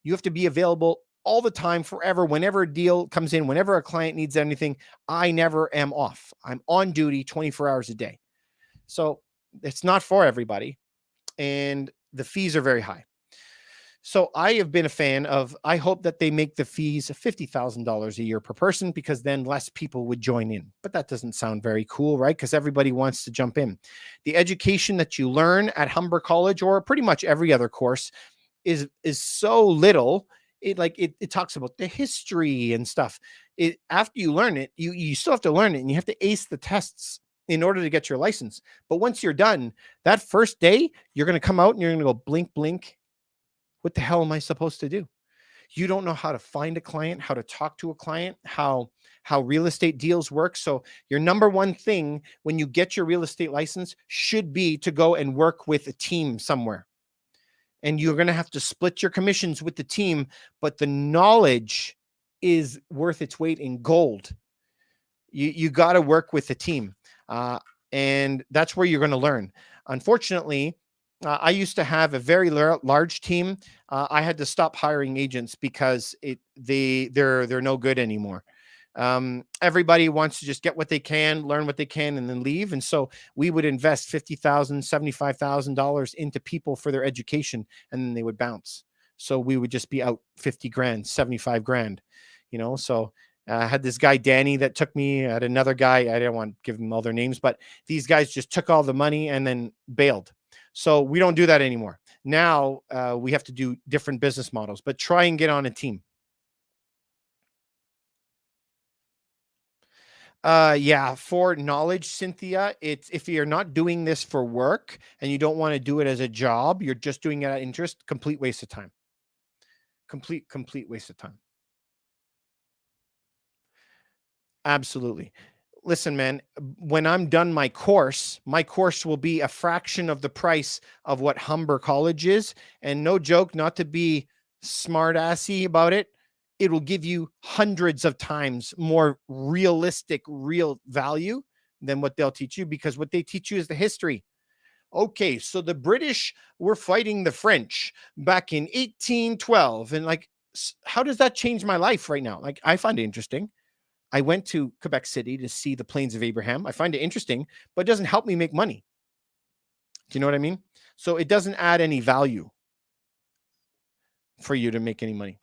You have to be available all the time, forever, whenever a deal comes in, whenever a client needs anything. I never am off. I'm on duty 24 hours a day. So it's not for everybody, and the fees are very high. So I have been a fan of, I hope that they make the fees $50,000 a year per person, because then less people would join in. But that doesn't sound very cool, right? Because everybody wants to jump in. The education that you learn at Humber College or pretty much every other course is so little. It talks about the history and stuff. After you learn it, you still have to learn it, and you have to ace the tests in order to get your license. But once you're done, that first day, you're going to come out and you're going to go blink, blink. What the hell am I supposed to do? You don't know how to find a client, how to talk to a client, how real estate deals work. So your number one thing when you get your real estate license should be to go and work with a team somewhere. And you're going to have to split your commissions with the team, but the knowledge is worth its weight in gold. You got to work with the team. And that's where you're going to learn. Unfortunately, I used to have a very large team. I had to stop hiring agents because they're no good anymore. Everybody wants to just get what they can, learn what they can, and then leave. And so we would invest $50,000, $75,000 into people for their education, and then they would bounce. So we would just be out 50 grand, 75 grand, So I had this guy, Danny, that took me. I had another guy. I didn't want to give them all their names, but these guys just took all the money and then bailed. So we don't do that anymore. Now we have to do different business models, but try and get on a team. Yeah, for knowledge, Cynthia, it's if you're not doing this for work and you don't want to do it as a job, you're just doing it out of interest, complete waste of time. Complete waste of time. Absolutely. Listen, man, when I'm done my course will be a fraction of the price of what Humber College is. And no joke, not to be smart assy about it, it will give you hundreds of times more realistic, real value than what they'll teach you, because what they teach you is the history. Okay, so the British were fighting the French back in 1812. And how does that change my life right now? I find it interesting. I went to Quebec City to see the Plains of Abraham. I find it interesting, but it doesn't help me make money. Do you know what I mean? So it doesn't add any value for you to make any money.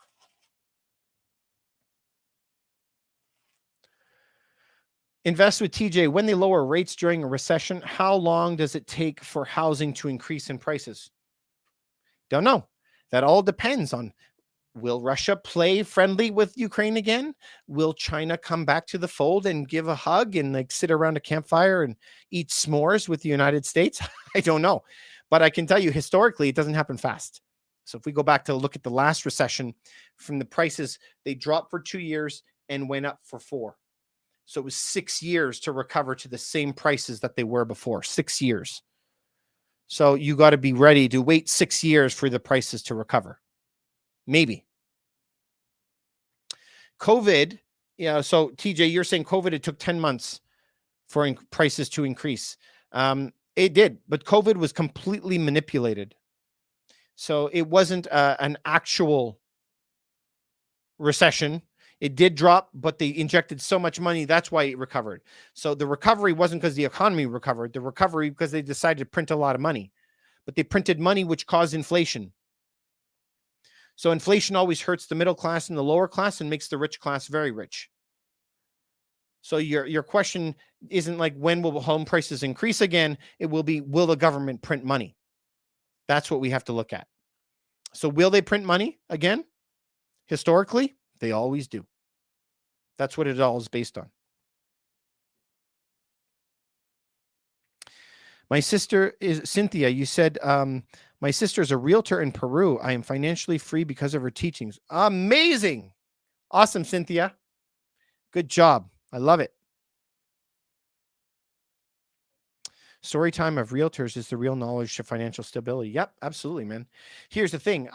Invest with TJ. When they lower rates during a recession, how long does it take for housing to increase in prices? Don't know. That all depends on, will Russia play friendly with Ukraine again? Will China come back to the fold and give a hug and sit around a campfire and eat s'mores with the United States? I don't know. But I can tell you historically, it doesn't happen fast. So if we go back to look at the last recession, from the prices, they dropped for 2 years and went up for 4. So it was 6 years to recover to the same prices that they were before. 6 years. So you got to be ready to wait 6 years for the prices to recover. Maybe. COVID, so TJ, you're saying COVID, it took 10 months for prices to increase. It did, but COVID was completely manipulated. So it wasn't an actual recession. It did drop, but they injected so much money. That's why it recovered. So the recovery wasn't because the economy recovered. The recovery because they decided to print a lot of money, but they printed money, which caused inflation. So inflation always hurts the middle class and the lower class and makes the rich class very rich. So your question isn't when will home prices increase again? It will be, will the government print money? That's what we have to look at. So will they print money again? Historically, they always do. That's what it all is based on. My sister is Cynthia. You said, my sister is a realtor in Peru. I am financially free because of her teachings. Amazing. Awesome, Cynthia. Good job. I love it. Story time of realtors is the real knowledge to financial stability. Yep, absolutely, man. Here's the thing.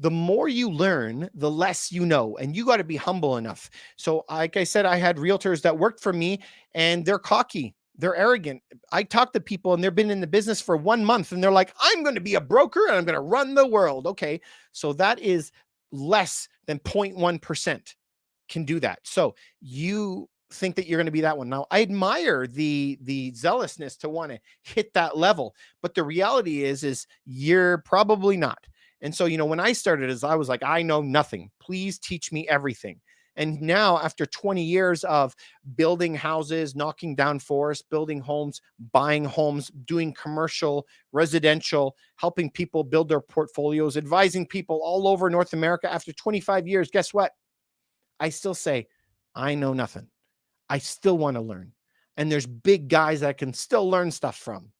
The more you learn, the less you know, and you got to be humble enough. So, like I said, I had realtors that worked for me and they're cocky, they're arrogant. I talk to people and they've been in the business for 1 month and they're like, I'm going to be a broker and I'm going to run the world. Okay. So that is less than 0.1% can do that. So you think that you're going to be that one. Now, I admire the zealousness to want to hit that level, but the reality is you're probably not. And so, when I started, as I was like, I know nothing. Please teach me everything. And now, after 20 years of building houses, knocking down forests, building homes, buying homes, doing commercial, residential, helping people build their portfolios, advising people all over North America, after 25 years, guess what? I still say, I know nothing. I still want to learn. And there's big guys that I can still learn stuff from.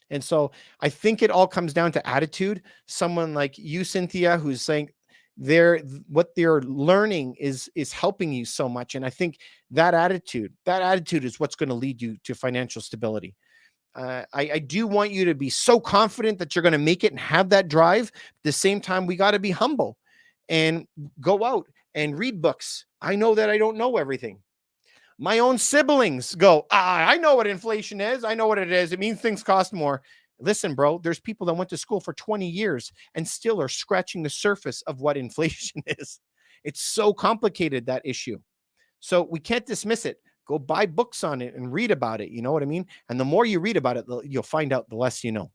And so I think it all comes down to attitude. Someone like you, Cynthia, who's saying what they're learning is helping you so much. And I think that attitude is what's going to lead you to financial stability. I do want you to be so confident that you're going to make it and have that drive. At the same time, we got to be humble and go out and read books. I know that I don't know everything. My own siblings go, I know what inflation is. I know what it is. It means things cost more. Listen, bro, there's people that went to school for 20 years and still are scratching the surface of what inflation is. It's so complicated, that issue. So we can't dismiss it. Go buy books on it and read about it. You know what I mean? And the more you read about it, you'll find out the less you know.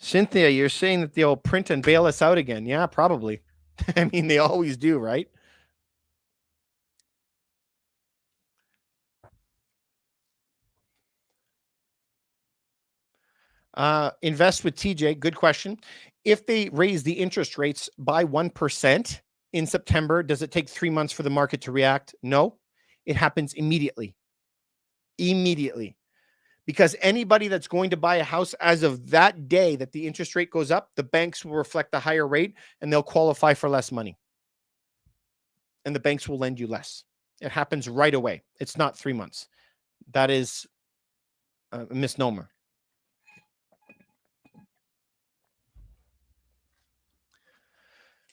Cynthia, you're saying that they'll print and bail us out again. Yeah, probably. I mean, they always do, right? Invest with TJ. Good question. If they raise the interest rates by 1% in September, does it take 3 months for the market to react? No, it happens immediately. Immediately. Because anybody that's going to buy a house as of that day that the interest rate goes up, the banks will reflect the higher rate and they'll qualify for less money. And the banks will lend you less. It happens right away. It's not 3 months. That is a misnomer.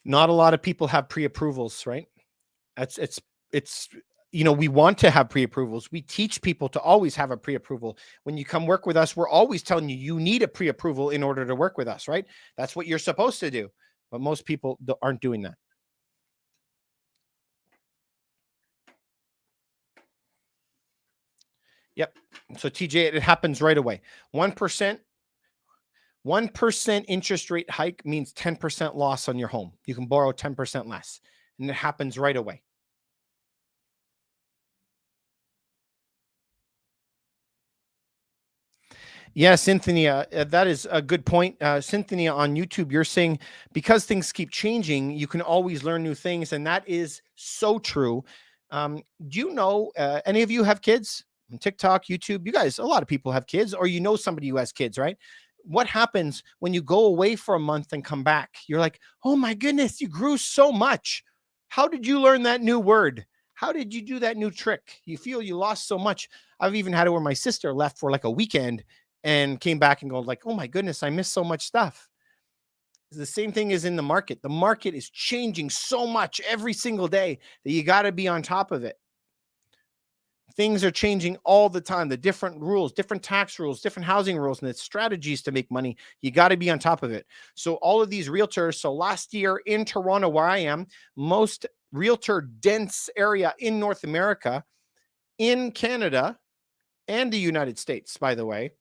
Not a lot of people have pre-approvals, right? It's we want to have pre-approvals. We teach people to always have a pre-approval. When you come work with us, we're always telling you need a pre-approval in order to work with us, right? That's what you're supposed to do. But most people aren't doing that. Yep. So TJ, it happens right away. 1% interest rate hike means 10% loss on your home. You can borrow 10% less, and it happens right away. Yeah, Cynthia, that is a good point. Cynthia, on YouTube, you're saying because things keep changing, you can always learn new things, and that is so true. Do you know any of you have kids on TikTok, YouTube? You guys, a lot of people have kids, or somebody who has kids, right? What happens when you go away for a month and come back? You're like, oh my goodness, you grew so much. How did you learn that new word? How did you do that new trick? You feel you lost so much. I've even had it where my sister left for like a weekend and came back and go like, oh my goodness, I missed so much stuff. The same thing is in the market. The market is changing so much every single day that you got to be on top of it. Things are changing all the time. The different rules, different tax rules, different housing rules, and the strategies to make money. You got to be on top of it. So all of these realtors. So last year in Toronto, where I am, most realtor dense area in North America, in Canada, and the United States, by the way,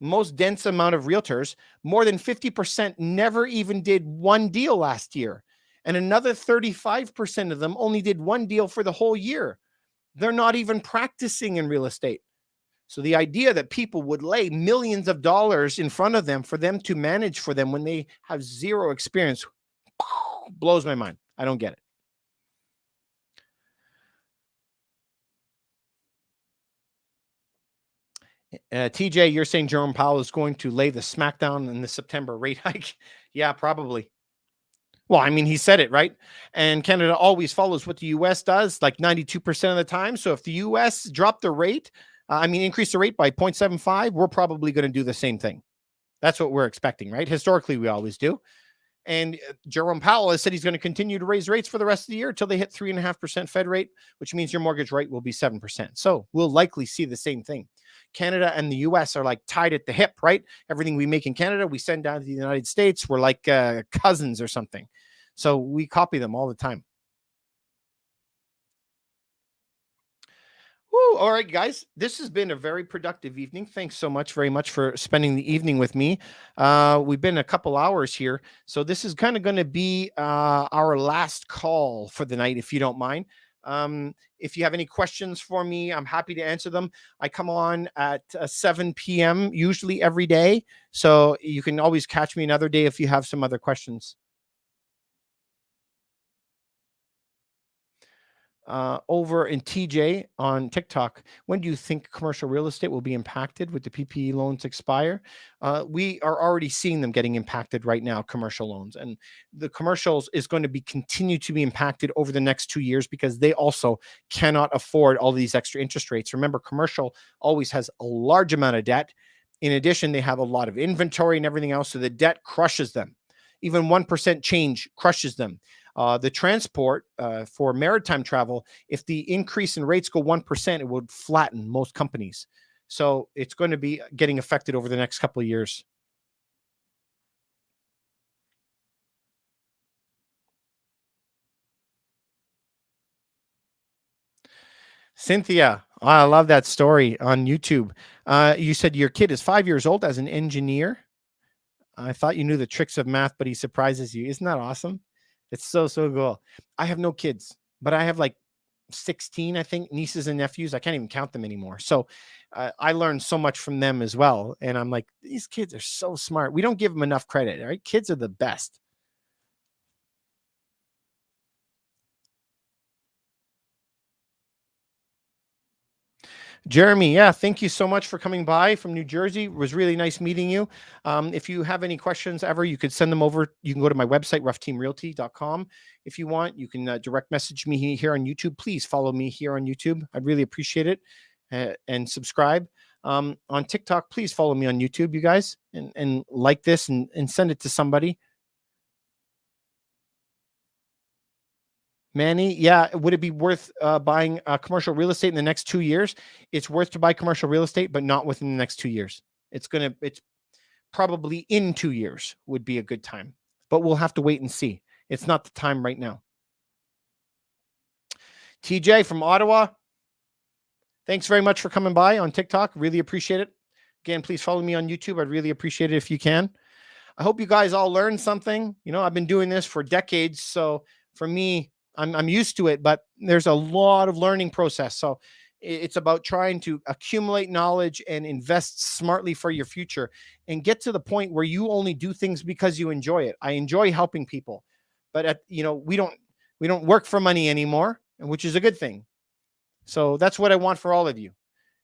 most dense amount of realtors, more than 50% never even did one deal last year. And another 35% of them only did one deal for the whole year. They're not even practicing in real estate. So the idea that people would lay millions of dollars in front of them for them to manage for them when they have zero experience blows my mind. I don't get it. TJ, you're saying Jerome Powell is going to lay the smackdown in the September rate hike? Yeah, probably. Well, I mean, he said it, right? And Canada always follows what the US does, like 92% of the time. So if the US dropped the rate, increase the rate by 0.75, we're probably going to do the same thing. That's what we're expecting, right? Historically, we always do. And Jerome Powell has said he's going to continue to raise rates for the rest of the year until they hit 3.5% Fed rate, which means your mortgage rate will be 7%. So we'll likely see the same thing. Canada and the US are like tied at the hip, right? Everything we make in Canada, we send down to the United States. We're like cousins or something. So we copy them all the time. Woo, all right, guys. This has been a very productive evening. Thanks so much, very much for spending the evening with me. We've been a couple hours here. So this is kind of going to be our last call for the night, if you don't mind. If you have any questions for me, I'm happy to answer them. I come on at 7 p.m. usually every day. So you can always catch me another day if you have some other questions. Over in TJ on TikTok, when do you think commercial real estate will be impacted with the PPE loans expire? We are already seeing them getting impacted right now, commercial loans, and the commercials is going to be continue to be impacted over the next 2 years because they also cannot afford all these extra interest rates. Remember, commercial always has a large amount of debt. In addition, they have a lot of inventory and everything else, so the debt crushes them. Even 1% change crushes them. The transport for maritime travel, if the increase in rates go 1%, it would flatten most companies. So it's going to be getting affected over the next couple of years. Cynthia, I love that story on YouTube. You said your kid is 5 years old as an engineer. I thought you knew the tricks of math, but he surprises you. Isn't that awesome? It's so, so cool. I have no kids, but I have like 16, I think, nieces and nephews. I can't even count them anymore. So I learned so much from them as well. And I'm like, these kids are so smart. We don't give them enough credit, right? Kids are the best. Jeremy, yeah, thank you so much for coming by from New Jersey. It was really nice meeting you. If you have any questions ever, you could send them over. You can go to my website, roughteamrealty.com. If you want, you can direct message me here on YouTube. Please follow me here on YouTube. I'd really appreciate it. And subscribe. On TikTok, please follow me on YouTube, you guys, and like this and send it to somebody. Manny, yeah, would it be worth buying commercial real estate in the next 2 years? It's worth to buy commercial real estate, but not within the next 2 years. It's probably in 2 years would be a good time, but we'll have to wait and see. It's not the time right now. TJ from Ottawa, thanks very much for coming by on TikTok. Really appreciate it. Again, please follow me on YouTube. I'd really appreciate it if you can. I hope you guys all learned something. You know, I've been doing this for decades, so for me, I'm used to it, but there's a lot of learning process. So it's about trying to accumulate knowledge and invest smartly for your future and get to the point where you only do things because you enjoy it. I enjoy helping people, but we don't work for money anymore, which is a good thing. So that's what I want for all of you,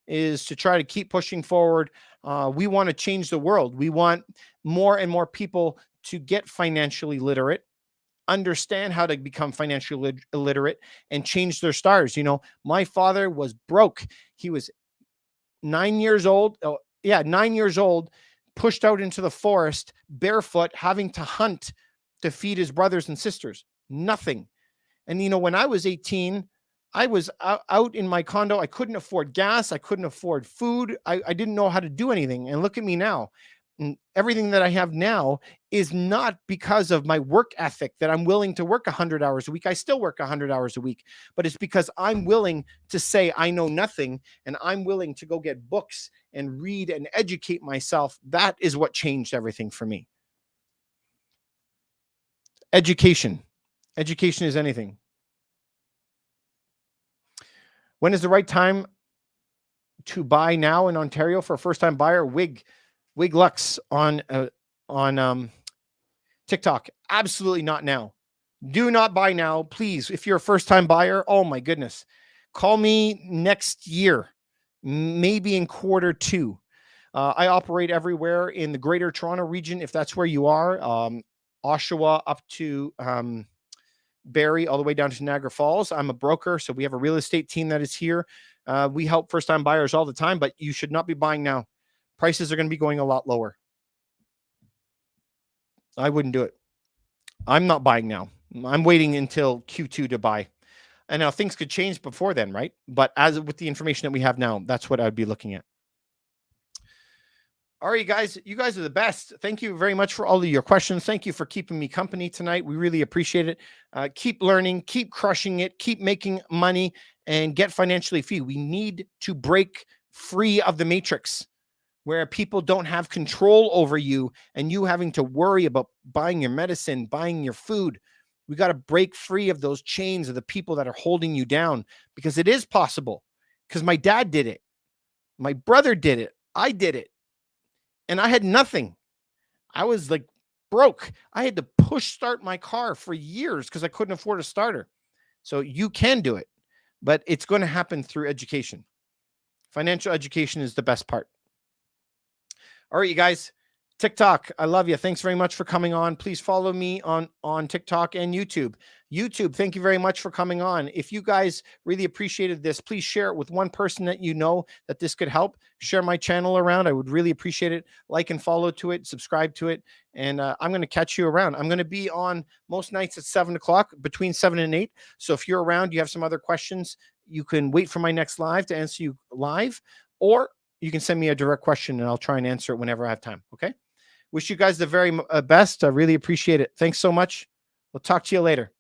is to try to keep pushing forward. We want to change the world. We want more and more people to get financially literate, understand how to become financially illiterate, and change their stars. You know, my father was broke. He was 9 years old. Oh, yeah, 9 years old, pushed out into the forest barefoot, having to hunt to feed his brothers and sisters. Nothing. And, you know, when I was 18, I was out in my condo. I couldn't afford gas. I couldn't afford food. I didn't know how to do anything. And look at me now. And everything that I have now is not because of my work ethic that I'm willing to work 100 hours a week. I still work 100 hours a week, but it's because I'm willing to say I know nothing and I'm willing to go get books and read and educate myself. That is what changed everything for me. Education. Education is anything. When is the right time to buy now in Ontario for a first-time buyer? Wig Lux on TikTok. Absolutely not now. Do not buy now, please. If you're a first-time buyer, oh my goodness, call me next year, maybe in Q2. I operate everywhere in the Greater Toronto region. If that's where you are, Oshawa up to Barrie, all the way down to Niagara Falls. I'm a broker, so we have a real estate team that is here. We help first-time buyers all the time, but you should not be buying now. Prices are going to be going a lot lower. I wouldn't do it. I'm not buying now. I'm waiting until Q2 to buy. And now things could change before then, right? But as with the information that we have now, that's what I'd be looking at. All right, you guys are the best. Thank you very much for all of your questions. Thank you for keeping me company tonight. We really appreciate it. Keep learning, keep crushing it, keep making money, and get financially free. We need to break free of the matrix where people don't have control over you and you having to worry about buying your medicine, buying your food. We got to break free of those chains of the people that are holding you down, because it is possible. Because my dad did it. My brother did it. I did it. And I had nothing. I was like broke. I had to push start my car for years because I couldn't afford a starter. So you can do it, but it's going to happen through education. Financial education is the best part. All right, you guys. TikTok, I love you. Thanks very much for coming on. Please follow me on TikTok and YouTube. YouTube, thank you very much for coming on. If you guys really appreciated this, please share it with one person that you know that this could help. Share my channel around. I would really appreciate it. Like and follow to it, subscribe to it. And I'm going to catch you around. I'm going to be on most nights at 7 o'clock, between 7 and 8. So if you're around, you have some other questions, you can wait for my next live to answer you live, or you can send me a direct question and I'll try and answer it whenever I have time. Okay. Wish you guys the very best. I really appreciate it. Thanks so much. We'll talk to you later.